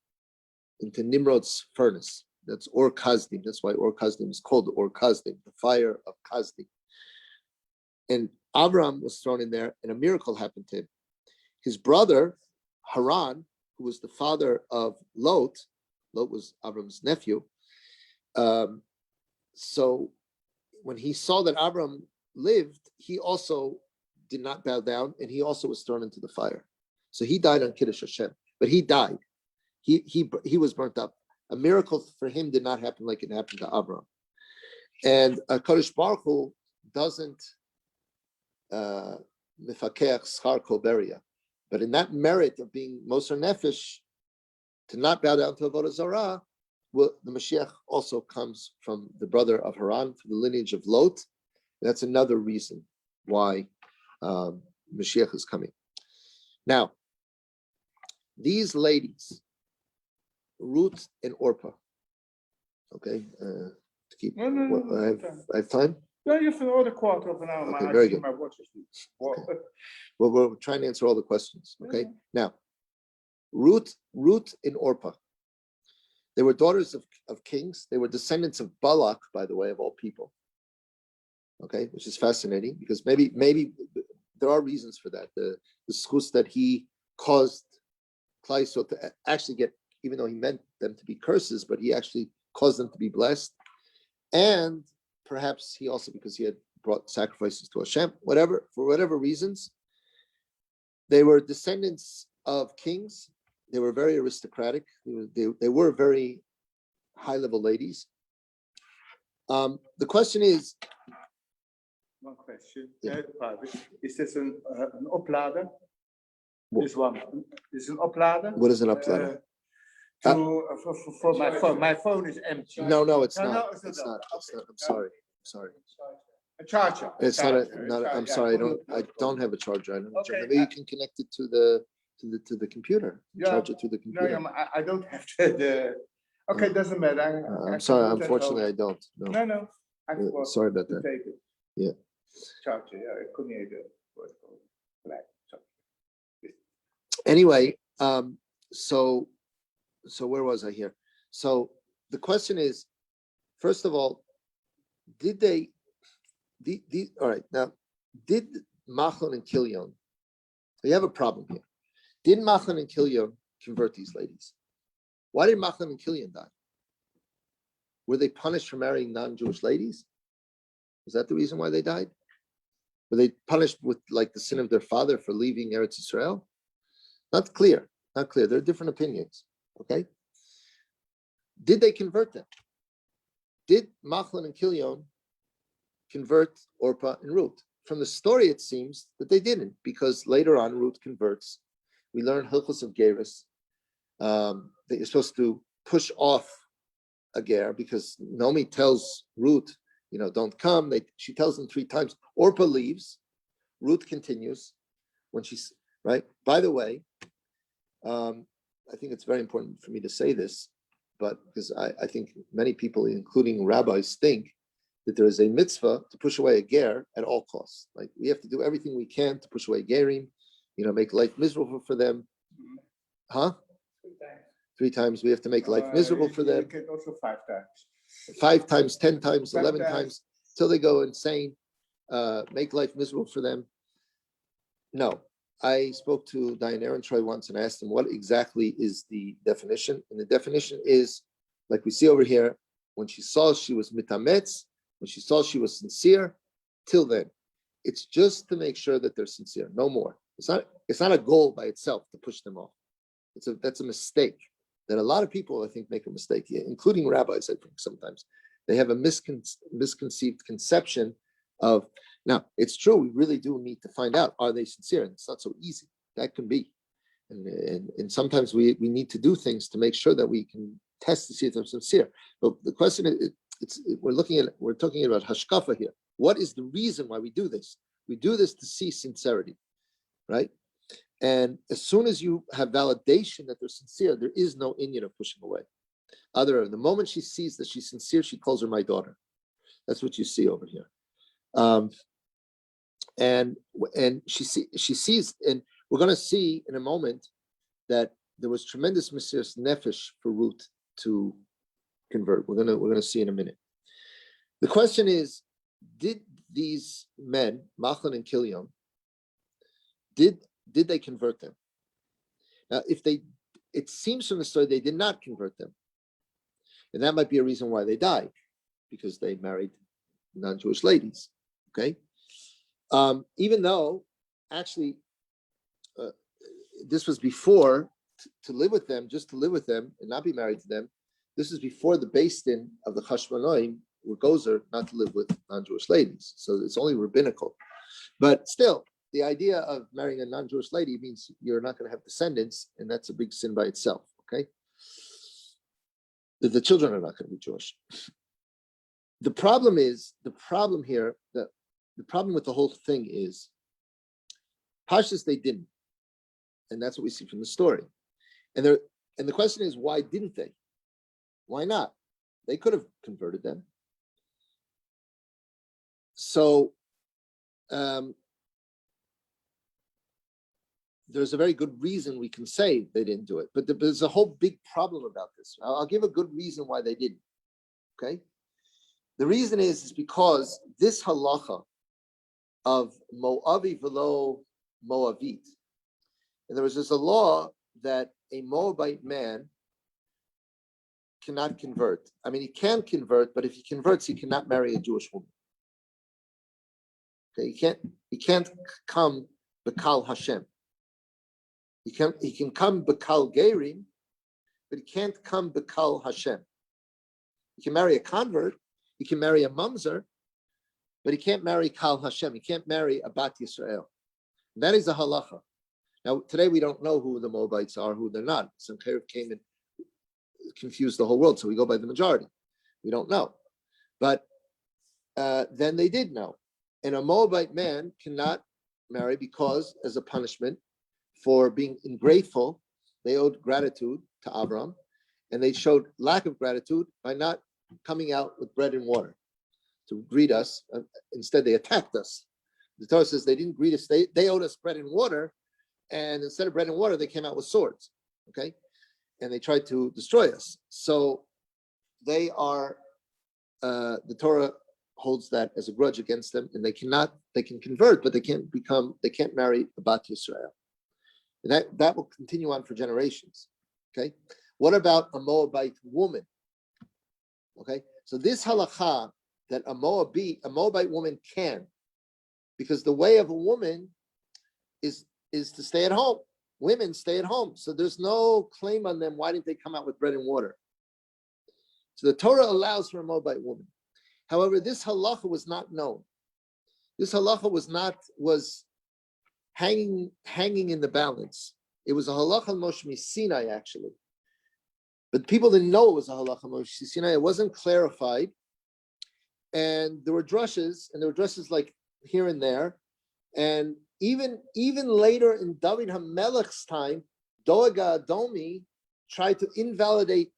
Speaker 3: into Nimrod's furnace. That's Or Kasdim. That's why Or Kasdim is called Or Kasdim, the fire of Kasdim. And Abraham was thrown in there, and a miracle happened to him. His brother, Haran, who was the father of Lot was Abraham's nephew. So when he saw that Abraham lived, he also did not bow down, and he also was thrown into the fire. So he died on Kiddush Hashem, but he died. He was burnt up. A miracle for him did not happen like it happened to Abraham. And Kodesh Baruch Hu doesn't mifakech schar kol beria, but in that merit of being Moser Nefesh, to not bow down to Avodah Zarah, the Mashiach also comes from the brother of Haran, from the lineage of Lot. That's another reason why Mashiach is coming. Now, these ladies, Ruth and Orpah. Okay, to keep.
Speaker 1: No.
Speaker 3: I have time.
Speaker 1: No, you have another quarter of an hour.
Speaker 3: Okay, very good.
Speaker 1: My watch is
Speaker 3: Okay. Well, we're trying to answer all the questions. Okay, now, Ruth and Orpah. They were daughters of kings. They were descendants of Balak, by the way, of all people. Okay, which is fascinating because maybe there are reasons for that. The schus that he caused Klal Yisrael to actually get, even though he meant them to be curses, but he actually caused them to be blessed. And perhaps he also, because he had brought sacrifices to Hashem, for whatever reasons, they were descendants of kings. They were very aristocratic. They were very high-level ladies. The question is,
Speaker 1: one question.
Speaker 3: Yeah.
Speaker 1: Is this an oplader? This one. Is an oplader?
Speaker 3: What is an oplader?
Speaker 1: For my phone. My phone is empty.
Speaker 3: No, it's not.
Speaker 1: No,
Speaker 3: It's not. I'm sorry.
Speaker 1: A charger.
Speaker 3: It's not. I'm sorry. I don't have a charger. I don't have a charger. Maybe you can connect it to the computer. Charge it to the computer.
Speaker 1: No, I don't have the. Okay, doesn't matter.
Speaker 3: I'm sorry. Unfortunately, I don't.
Speaker 1: No.
Speaker 3: Sorry about that.
Speaker 1: Take it.
Speaker 3: Yeah.
Speaker 1: Charger. Yeah, ik kon niet
Speaker 3: Anyway, so where was I here? So the question is, first of all, did they? All right, now, did Machlon and Kilion? You have a problem here. Did Machlon and Kilion convert these ladies? Why did Machlon and Kilion die? Were they punished for marrying non-Jewish ladies? Was that the reason why they died? Were they punished with like the sin of their father for leaving Eretz Yisrael? Not clear. There are different opinions. Okay. Did they convert them? Did Machlon and Kilion convert Orpah and Ruth? From the story, it seems that they didn't, because later on Ruth converts. We learn Hilchos of Geras that you're supposed to push off a ger, because Naomi tells Ruth, don't come. She tells them 3 times. Orpah leaves. Ruth continues when she's right. By the way, I think it's very important for me to say this, but because I think many people, including rabbis, think that there is a mitzvah to push away a ger at all costs. Like we have to do everything we can to push away gerim, make life miserable for them. Huh? 3 times we have to make life miserable for them.
Speaker 1: You can also 5 times.
Speaker 3: 5 times, 10 times, 11 times, till they go insane. Make life miserable for them. No. I spoke to Diane Ehrentreu once and asked him what exactly is the definition. And the definition is, like we see over here, when she saw she was mitametz, when she saw she was sincere, till then. It's just to make sure that they're sincere, no more. It's not a goal by itself to push them off. That's a mistake that a lot of people, I think, make a mistake, including rabbis, I think sometimes. They have a misconceived conception of. Now, it's true, we really do need to find out, are they sincere? And it's not so easy. That can be. And sometimes we need to do things to make sure that we can test to see if they're sincere. But the question is, we're talking about hashkafa here. What is the reason why we do this? We do this to see sincerity, right? And as soon as you have validation that they're sincere, there is no inyan of pushing away. The moment she sees that she's sincere, she calls her my daughter. That's what you see over here. And she sees, and we're going to see in a moment that there was tremendous mesiras nefesh for Ruth to convert. We're going to see in a minute. The question is, did these men, Machlon and Kilion, did they convert them? Now, it seems from the story they did not convert them, and that might be a reason why they died, because they married non-Jewish ladies. Okay, even though actually this was before to live with them, just to live with them and not be married to them. This is before the Beis Din of the Chashmonaim were gozer not to live with non-Jewish ladies. So it's only rabbinical. But still, the idea of marrying a non-Jewish lady means you're not going to have descendants, and that's a big sin by itself, okay? The children are not going to be Jewish. The problem here, the problem with the whole thing is, Pashtus, they didn't. And that's what we see from the story. And the question is, why didn't they? Why not? They could have converted them. So there's a very good reason we can say they didn't do it. But there's a whole big problem about this. I'll give a good reason why they didn't. Okay? The reason is because this halacha of Moavi velo Moavit, and there was just a law that a Moabite man cannot convert. I mean, he can convert, but if he converts, he cannot marry a Jewish woman. Okay, he can't come Bekal Hashem. He can come Bekal Gerim, but he can't come Bekal Hashem. He can marry a convert, he can marry a mamzer, but he can't marry Kal Hashem. He can't marry a Bat Yisrael. And that is a halacha. Now, today we don't know who the Moabites are, who they're not. Sancherib came and confused the whole world, so we go by the majority. We don't know. But then they did know. And a Moabite man cannot marry because, as a punishment for being ungrateful, they owed gratitude to Abram, and they showed lack of gratitude by not coming out with bread and water to greet us. Instead, they attacked us. The Torah says they didn't greet us. They owed us bread and water, and instead of bread and water, they came out with swords. Okay, and they tried to destroy us. So they are. The Torah holds that as a grudge against them, and they can convert, but they can't marry a Bat Yisrael. And that will continue on for generations. Okay. What about a Moabite woman? Okay. So this halakha that a Moabite woman can, because the way of a woman is to stay at home. Women stay at home. So there's no claim on them. Why didn't they come out with bread and water? So the Torah allows for a Moabite woman. However, this halacha was not known. This halacha was hanging in the balance. It was a halacha Moshe Sinai, actually. But people didn't know it was a halacha Moshe Sinai. It wasn't clarified. And there were drushes, like here and there. And even later in David HaMelech's time, Doega Adomi tried to invalidate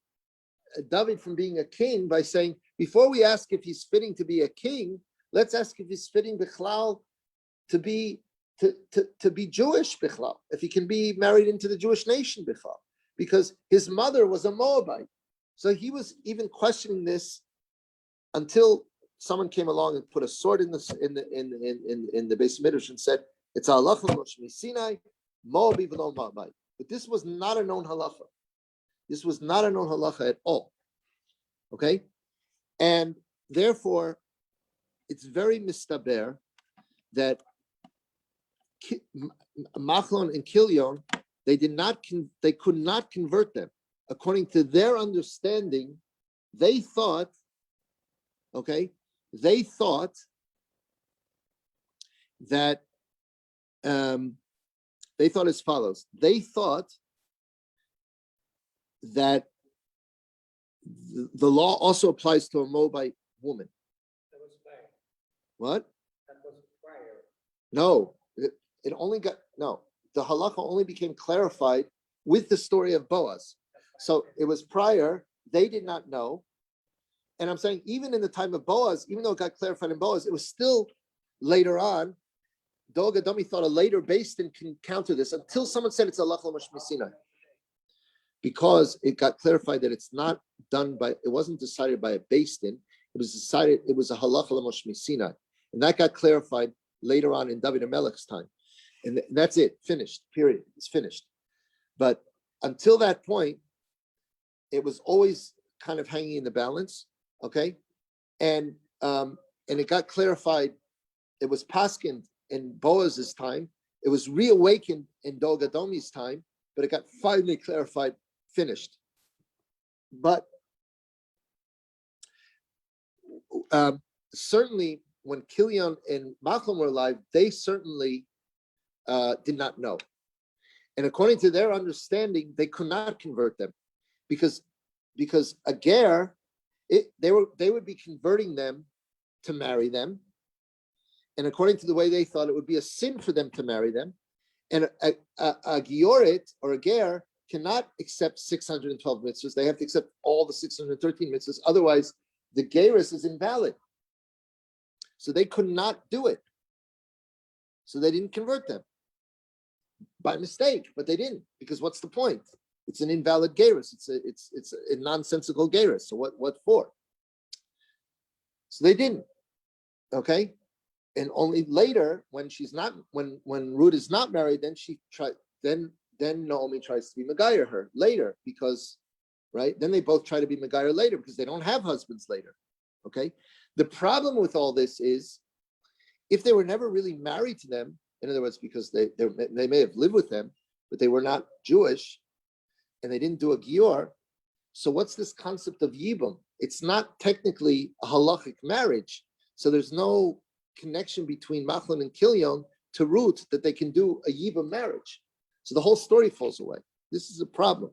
Speaker 3: David from being a king by saying, before we ask if he's fitting to be a king, let's ask if he's fitting Bichlal to be Jewish Bichlal, if he can be married into the Jewish nation Bichlal, because his mother was a Moabite. So he was even questioning this until someone came along and put a sword in the Beis Midrash and said, it's a halacha Moshe Sinai, Moabi v'lo Moabite. But this was not a known halacha. This was not a known halacha at all. Okay? And therefore, it's very mistaber that Machlon and Kilion, they could not convert them. According to their understanding, they thought that they thought as follows. They thought that the law also applies to a Moabite woman.
Speaker 4: That was prior.
Speaker 3: What?
Speaker 4: That was prior.
Speaker 3: No, it only got, no, the halacha only became clarified with the story of Boaz. So it was prior, they did not know. And I'm saying even in the time of Boaz, even though it got clarified in Boaz, it was still later on. Dog Adomi thought a later Beis Din can counter this until someone said it's a halacha l'mashmi, because it got clarified that it's not done by, it wasn't decided by a Beis Din, it was decided, it was a halacha l'mashmi, and that got clarified later on in David HaMelech's time. And that's it, finished, period, it's finished. But until that point, it was always kind of hanging in the balance, okay? And it got clarified, it was paskined in Boaz's time, it was reawakened in Dog Adomi's time, but it got finally clarified, finished. But certainly when Kilion and Machlon were alive, they certainly did not know. And according to their understanding, they could not convert them because a ger, they would be converting them to marry them. And according to the way they thought, it would be a sin for them to marry them. And a giorit or a ger cannot accept 612 mitzvahs. They have to accept all the 613 mitzvahs. Otherwise, the gerus is invalid. So they could not do it. So they didn't convert them by mistake, but they didn't, because what's the point? It's an invalid gerus. It's a nonsensical gerus. So what for? So they didn't. Okay. And only later, when she's not, when Ruth is not married, then she tried. Then Naomi tries to be Megayer her later, because, right? Then they both try to be Megayer later because they don't have husbands later. Okay. The problem with all this is, if they were never really married to them, in other words, because they may have lived with them, but they were not Jewish, and they didn't do a gior. So what's this concept of Yibum? It's not technically a halachic marriage. So there's no connection between Machlon and Kilion to Ruth that they can do a Yibum marriage. So the whole story falls away. This is a problem.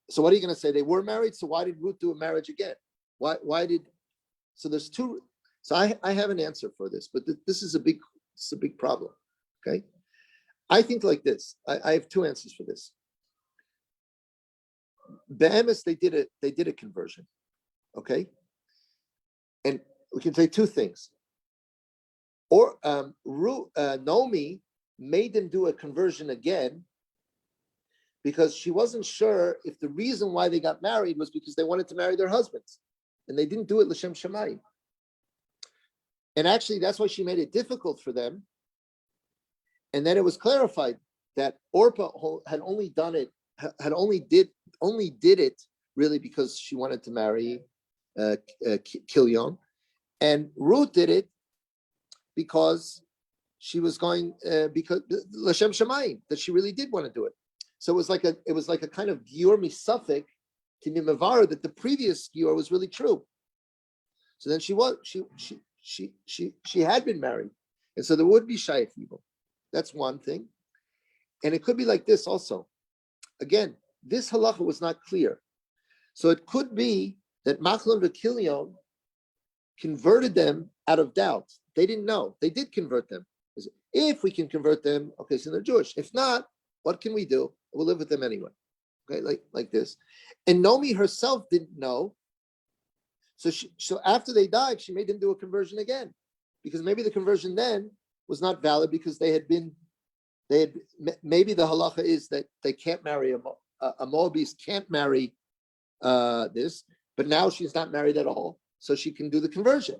Speaker 3: So what are you going to say? They were married, so why did Ruth do a marriage again? Why did? So there's two. So I have an answer for this, but this is a big problem. Okay, I think like this. I have two answers for this. Be'emes, they did a conversion. Okay, and we can say two things. Or Naomi made them do a conversion again because she wasn't sure if the reason why they got married was because they wanted to marry their husbands, and they didn't do it l'shem shamayim. And actually, that's why she made it difficult for them. And then it was clarified that Orpah had only done it, only did it really because she wanted to marry Kilion, and Ruth did it because she was going because l'shem shamayim, that she really did want to do it. So it was like a kind of gior misafik to be mevar that the previous gior was really true. So then she had been married, and so there would be shayef yibum. That's one thing, and it could be like this also. Again, this halacha was not clear, so it could be that Machlon v'Kilion converted them out of doubt. They didn't know. They did convert them. If we can convert them, okay, so they're Jewish. If not, what can we do? We'll live with them anyway. Okay, like this. And Naomi herself didn't know. So after they died, she made them do a conversion again, because maybe the conversion then was not valid because maybe the halacha is that they can't marry a Moabite can't marry this, but now she's not married at all, so she can do the conversion.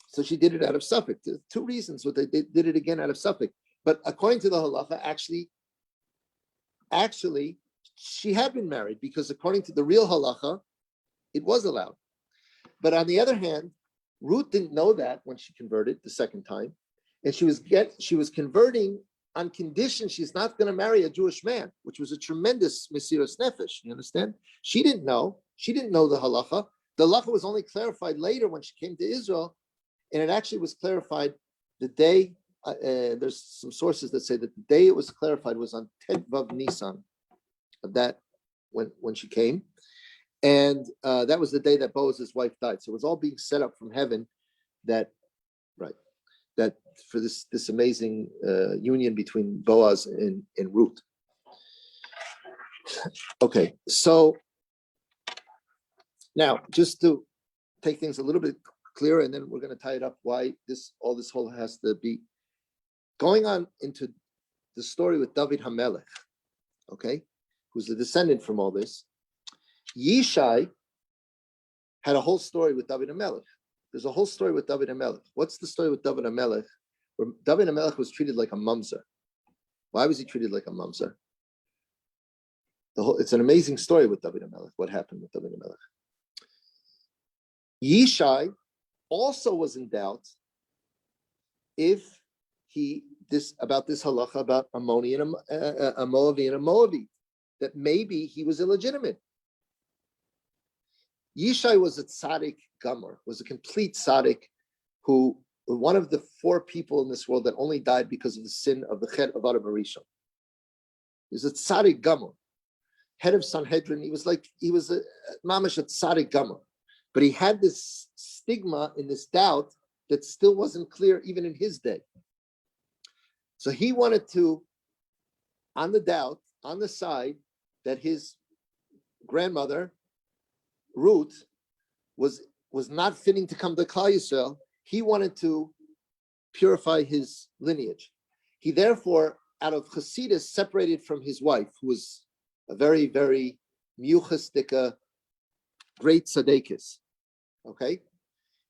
Speaker 3: So she did it out of suffix. There's two reasons why they did it again out of suffix. But according to the halacha, actually, she had been married, because according to the real halacha, it was allowed. But on the other hand, Ruth didn't know that when she converted the second time, and she was converting on condition she's not going to marry a Jewish man, which was a tremendous mesiras nefesh. You understand? She didn't know. She didn't know the halacha. The halacha was only clarified later when she came to Israel, And it actually was clarified the day, there's some sources that say that the day it was clarified was on Tet Vav Nisan of that, when she came. And that was the day that Boaz's wife died. So it was all being set up from heaven that for this amazing union between Boaz and Ruth. Okay, so now just to take things a little bit clearer, and then we're going to tie it up why all this whole has to be going on into the story with David HaMelech, okay, who's a descendant from all this. Yishai had a whole story with David HaMelech. There's a whole story with David HaMelech. What's the story with David HaMelech? Where David HaMelech was treated like a mamzer. Why was he treated like a mamzer? It's an amazing story with David HaMelech. What happened with David HaMelech? Yishai also was in doubt if about this halacha about a Moavi and a Moabite, that maybe he was illegitimate. Yishai was a tzaddik gomer, was a complete tzaddik, who one of the 4 people in this world that only died because of the sin of the Chet of Adam Harishon. He was a tzaddik gomer, head of Sanhedrin. He was a mamash, a tzaddik gomer, but he had this stigma and this doubt that still wasn't clear even in his day. So he wanted to, on the side that his grandmother Ruth was not fitting to come to Klal Yisrael, he wanted to purify his lineage. He therefore, out of Chasidus, separated from his wife, who was a very, very miyuchastika, great tzadekis, okay,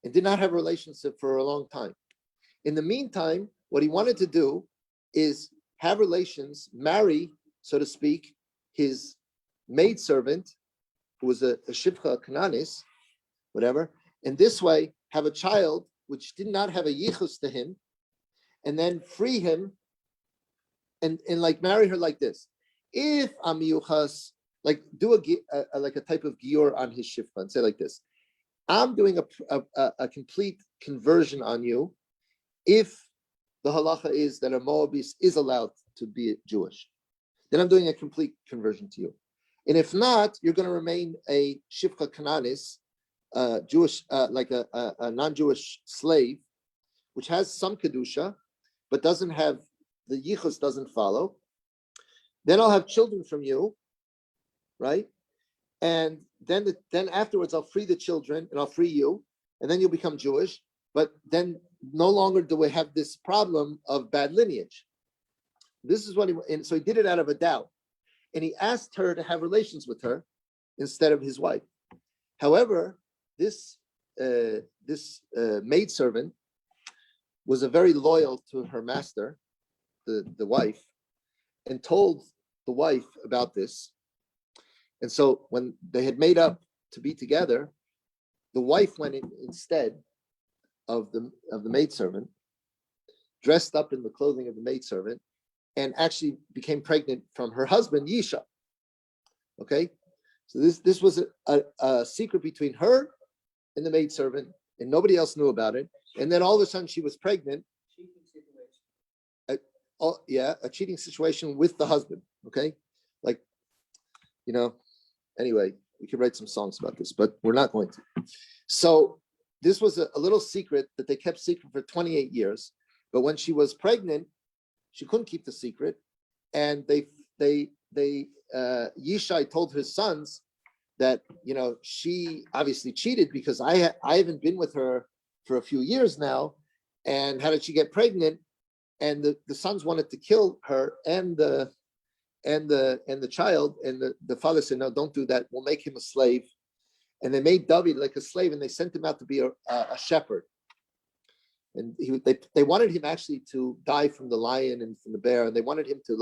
Speaker 3: and did not have a relationship for a long time. In the meantime, what he wanted to do is have relations, marry, so to speak, his maidservant, who was a Shivcha Kananis, whatever, and this way have a child which did not have a yichus to him, and then free him and like marry her like this. If I'm yuchas, like do a type of gior on his Shivcha and say like this: I'm doing a complete conversion on you if the halacha is that a Moabite is allowed to be Jewish. Then I'm doing a complete conversion to you. And if not, you're going to remain a Shivcha Kananis, Jewish, like a non-Jewish slave, which has some Kedusha, but doesn't have, the Yichus doesn't follow. Then I'll have children from you, right? And then afterwards I'll free the children and I'll free you, and then you'll become Jewish. But then no longer do we have this problem of bad lineage. This is what and so he did it out of a doubt. And he asked her to have relations with her instead of his wife. However, this maidservant was very loyal to her master, the wife, and told the wife about this. And so when they had made up to be together, the wife went in instead of the maidservant, dressed up in the clothing of the maidservant, and actually became pregnant from her husband, Yisha. Okay? So this was a secret between her and the maidservant, and nobody else knew about it. And then all of a sudden she was pregnant. A cheating situation with the husband. Okay? Like, anyway, we could write some songs about this, but we're not going to. So this was a little secret that they kept secret for 28 years. But when she was pregnant, she couldn't keep the secret, and Yishai told his sons that she obviously cheated because I haven't been with her for a few years now, and how did she get pregnant? And the sons wanted to kill her and the child, and the father said, no, don't do that. We'll make him a slave. And they made David like a slave, and they sent him out to be a shepherd. And they wanted him actually to die from the lion and from the bear, and they wanted him to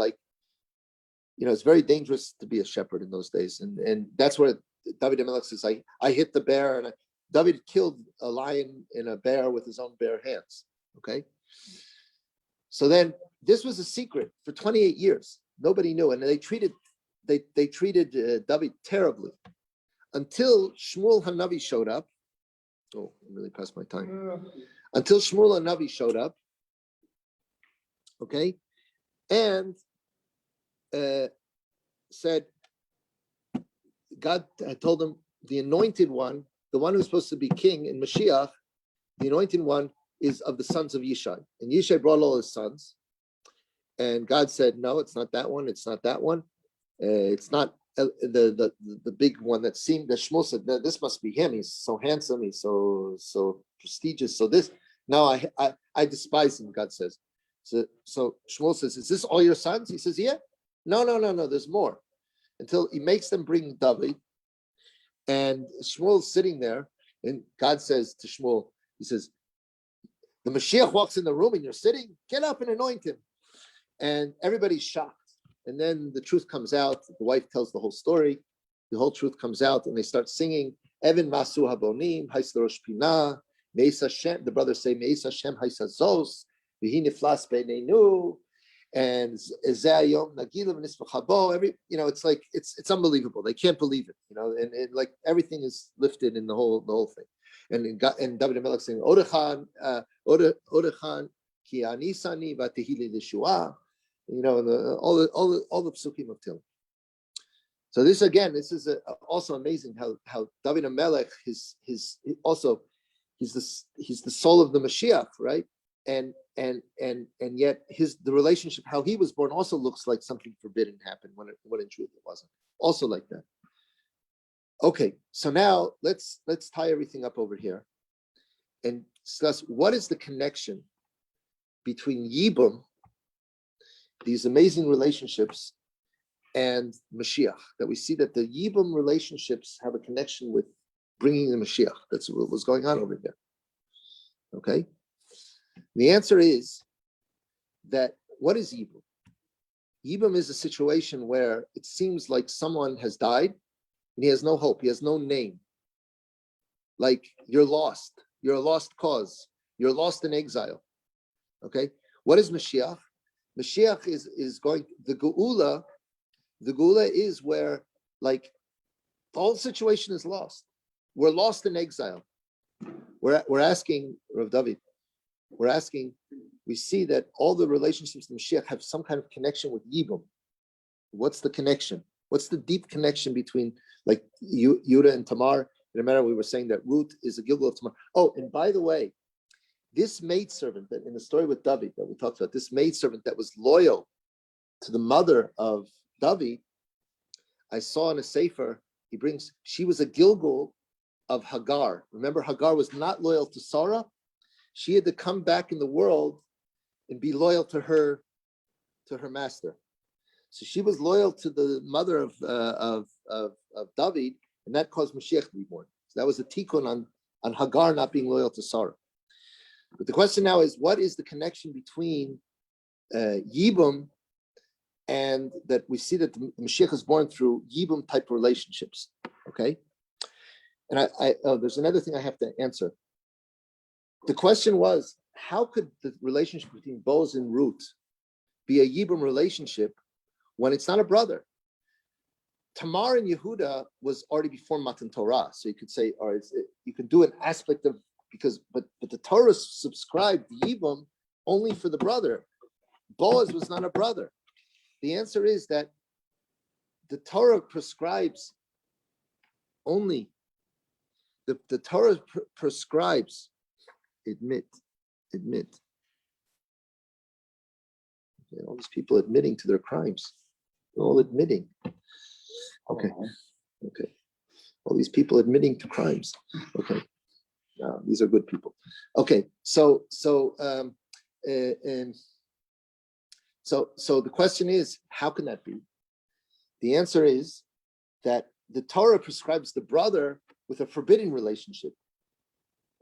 Speaker 3: it's very dangerous to be a shepherd in those days, and that's where David HaMelech says, I hit the bear, and David killed a lion and a bear with his own bare hands. Okay, so then this was a secret for 28 years. Nobody knew, and they treated David terribly until Shmuel Hanavi showed up. Oh, I'm really past my time. until Shmuel Navi showed up. Okay, and said, God had told him the anointed one, the one who's supposed to be king in Moshiach, the anointed one is of the sons of Yishai. And Yishai brought all his sons. And God said, no, it's not that one. It's not that one. It's not the big one that seemed, that Shmuel said, no, this must be him. He's so handsome. He's so prestigious. So this, no, I despise him, God says. So Shmuel says, is this all your sons? He says, yeah. No, there's more. Until he makes them bring David. And Shmuel's sitting there. And God says to Shmuel, he says, the Moshiach walks in the room and you're sitting, get up and anoint him. And everybody's shocked. And then the truth comes out. The wife tells the whole story. The whole truth comes out and they start singing, Evan Masu Habonim, Hais Rosh Pinah, Meis Hashem. The brothers say, Meis Hashem, Hais Hazos, Vihi Niflas Beinenu, and Ezayom Nagilav Nisbachabo. It's like it's unbelievable. They can't believe it, and like everything is lifted in the whole thing. And David HaMelech saying, Odechan ki anisani v'tehili l'shua, and all the psukim of Tehillim. So this is also amazing how David HaMelech he's the soul of the Mashiach, right? And yet the relationship, how he was born, also looks like something forbidden happened when in truth it wasn't. Also like that. Okay, so now let's tie everything up over here and discuss what is the connection between Yibum, these amazing relationships, and Mashiach. That we see that the Yibum relationships have a connection with bringing the Mashiach. That's what was going on over here. Okay. The answer is that what is Yibum? Yibum is a situation where it seems like someone has died and he has no hope, he has no name. Like you're lost, you're a lost cause, you're lost in exile. Okay, what is Mashiach? Mashiach is going, the Geula is where like the whole situation is lost. We're lost in exile. We're asking, Rav David, we see that all the relationships in Mashiach have some kind of connection with Yibum. What's the connection? What's the deep connection between like Yudah and Tamar? Remember, we were saying that Ruth is a Gilgal of Tamar. Oh, and by the way, this maidservant that in the story with David that we talked about, this maidservant that was loyal to the mother of David, I saw in a sefer, she was a Gilgal of Hagar. Remember, Hagar was not loyal to Sarah. She had to come back in the world and be loyal to her master. So she was loyal to the mother of David, and that caused Moshiach to be born. So that was a tikkun on Hagar not being loyal to Sarah. But the question now is, what is the connection between Yibum and that we see that the Moshiach is born through Yibum type relationships? Okay, and there's another thing I have to answer. The question was, how could the relationship between Boaz and Ruth be a Yibum relationship when it's not a brother? Tamar and Yehuda was already before Matan Torah, so you could say, or you could do an aspect of but the Torah subscribed Yibum only for the brother. Boaz was not a brother. The answer is that the Torah prescribes only the Torah prescribes. Admit. Okay, all these people admitting to their crimes. They're all admitting. Okay. All these people admitting to crimes. Okay. These are good people. Okay. So the question is, how can that be? The answer is that the Torah prescribes the brother with a forbidden relationship.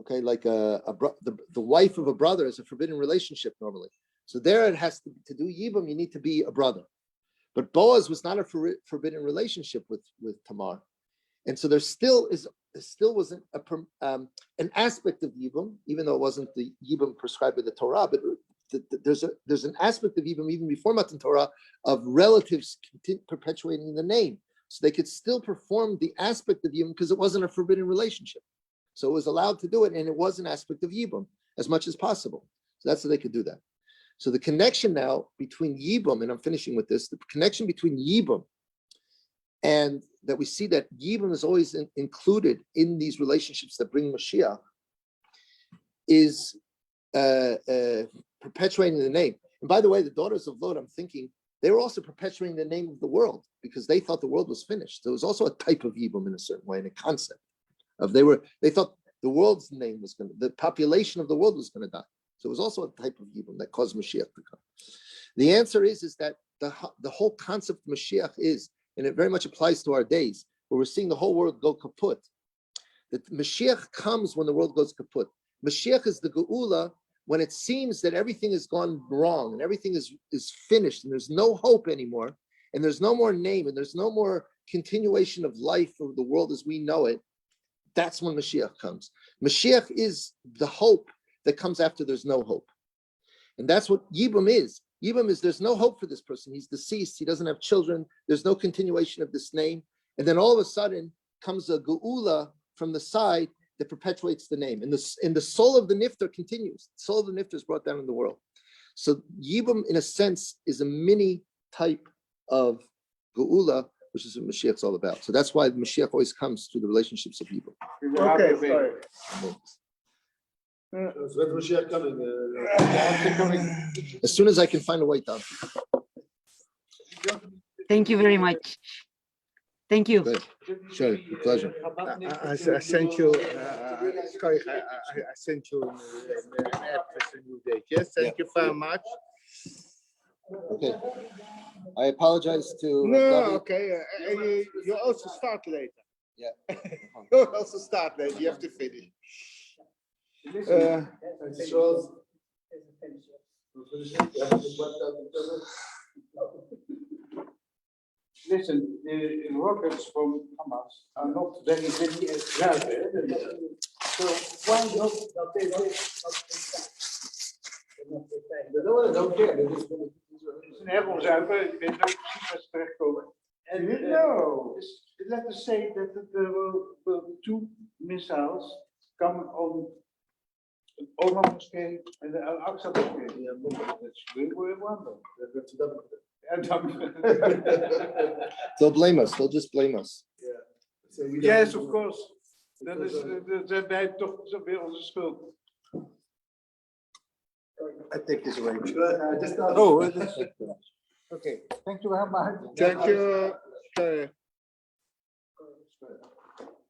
Speaker 3: Okay, like the wife of a brother is a forbidden relationship normally. So there it has to do Yibum, you need to be a brother. But Boaz was not a forbidden relationship with Tamar. And so there still was an aspect of Yibum, even though it wasn't the Yibum prescribed by the Torah, but there's an aspect of Yibum even before Matan Torah of relatives perpetuating the name. So they could still perform the aspect of Yibum because it wasn't a forbidden relationship. So it was allowed to do it, and it was an aspect of Yibum. as much as possible. So that's how they could do that. So the connection now between Yibum, and I'm finishing with this, the connection between Yibum and that we see that Yibum is always included in these relationships that bring Moshiach is perpetuating the name. And by the way, the daughters of Lot, I'm thinking, they were also perpetuating the name of the world because they thought the world was finished. There was also a type of Yibum in a certain way, in a concept of they thought the world's name was the population of the world was going to die. So it was also a type of Yibum that caused Mashiach to come. The answer is that the whole concept of Mashiach is, and it very much applies to our days, where we're seeing the whole world go kaput. That Mashiach comes when the world goes kaput. Mashiach is the Geula when it seems that everything has gone wrong and everything is finished and there's no hope anymore and there's no more name and there's no more continuation of life or the world as we know it. That's when Mashiach comes. Mashiach is the hope that comes after there's no hope. And that's what Yibum is. Yibum is there's no hope for this person. He's deceased. He doesn't have children. There's no continuation of this name. And then all of a sudden comes a Geula from the side that perpetuates the name. And the soul of the Nifter continues. The soul of the Nifter is brought down in the world. So Yibum, in a sense, is a mini type of Geula, which is what Mashiach's all about. So that's why Mashiach always comes through the relationships of Yibum.
Speaker 1: Okay, sorry.
Speaker 2: So when Moshiach coming?
Speaker 3: As soon as I can find a way down.
Speaker 5: Thank you very much. Thank you.
Speaker 3: Good. Sure, with pleasure.
Speaker 4: I sent you, sorry, I sent you an app with a new date. Yes, thank you very much.
Speaker 3: Okay. I apologize to
Speaker 4: No,
Speaker 3: Rabbi.
Speaker 4: okay. You also start later.
Speaker 3: Yeah.
Speaker 4: You also start later. You have to finish.
Speaker 1: Listen, the rockets from Hamas are not very heavy as Israel. So why not that they don't care. Het is een herkomzuiver, ik weet nooit precies waar ze terechtkomen. En let us say that there will two missiles come on Oma Moskee and the Al-Aqsa Moskee. That's really wonderful.
Speaker 3: They'll blame us. They'll just blame us.
Speaker 2: So we
Speaker 1: Yes, of course. Dat is bij toch weer onze schuld.
Speaker 2: I take this away.
Speaker 1: Okay, thank you very much.
Speaker 4: Thank you.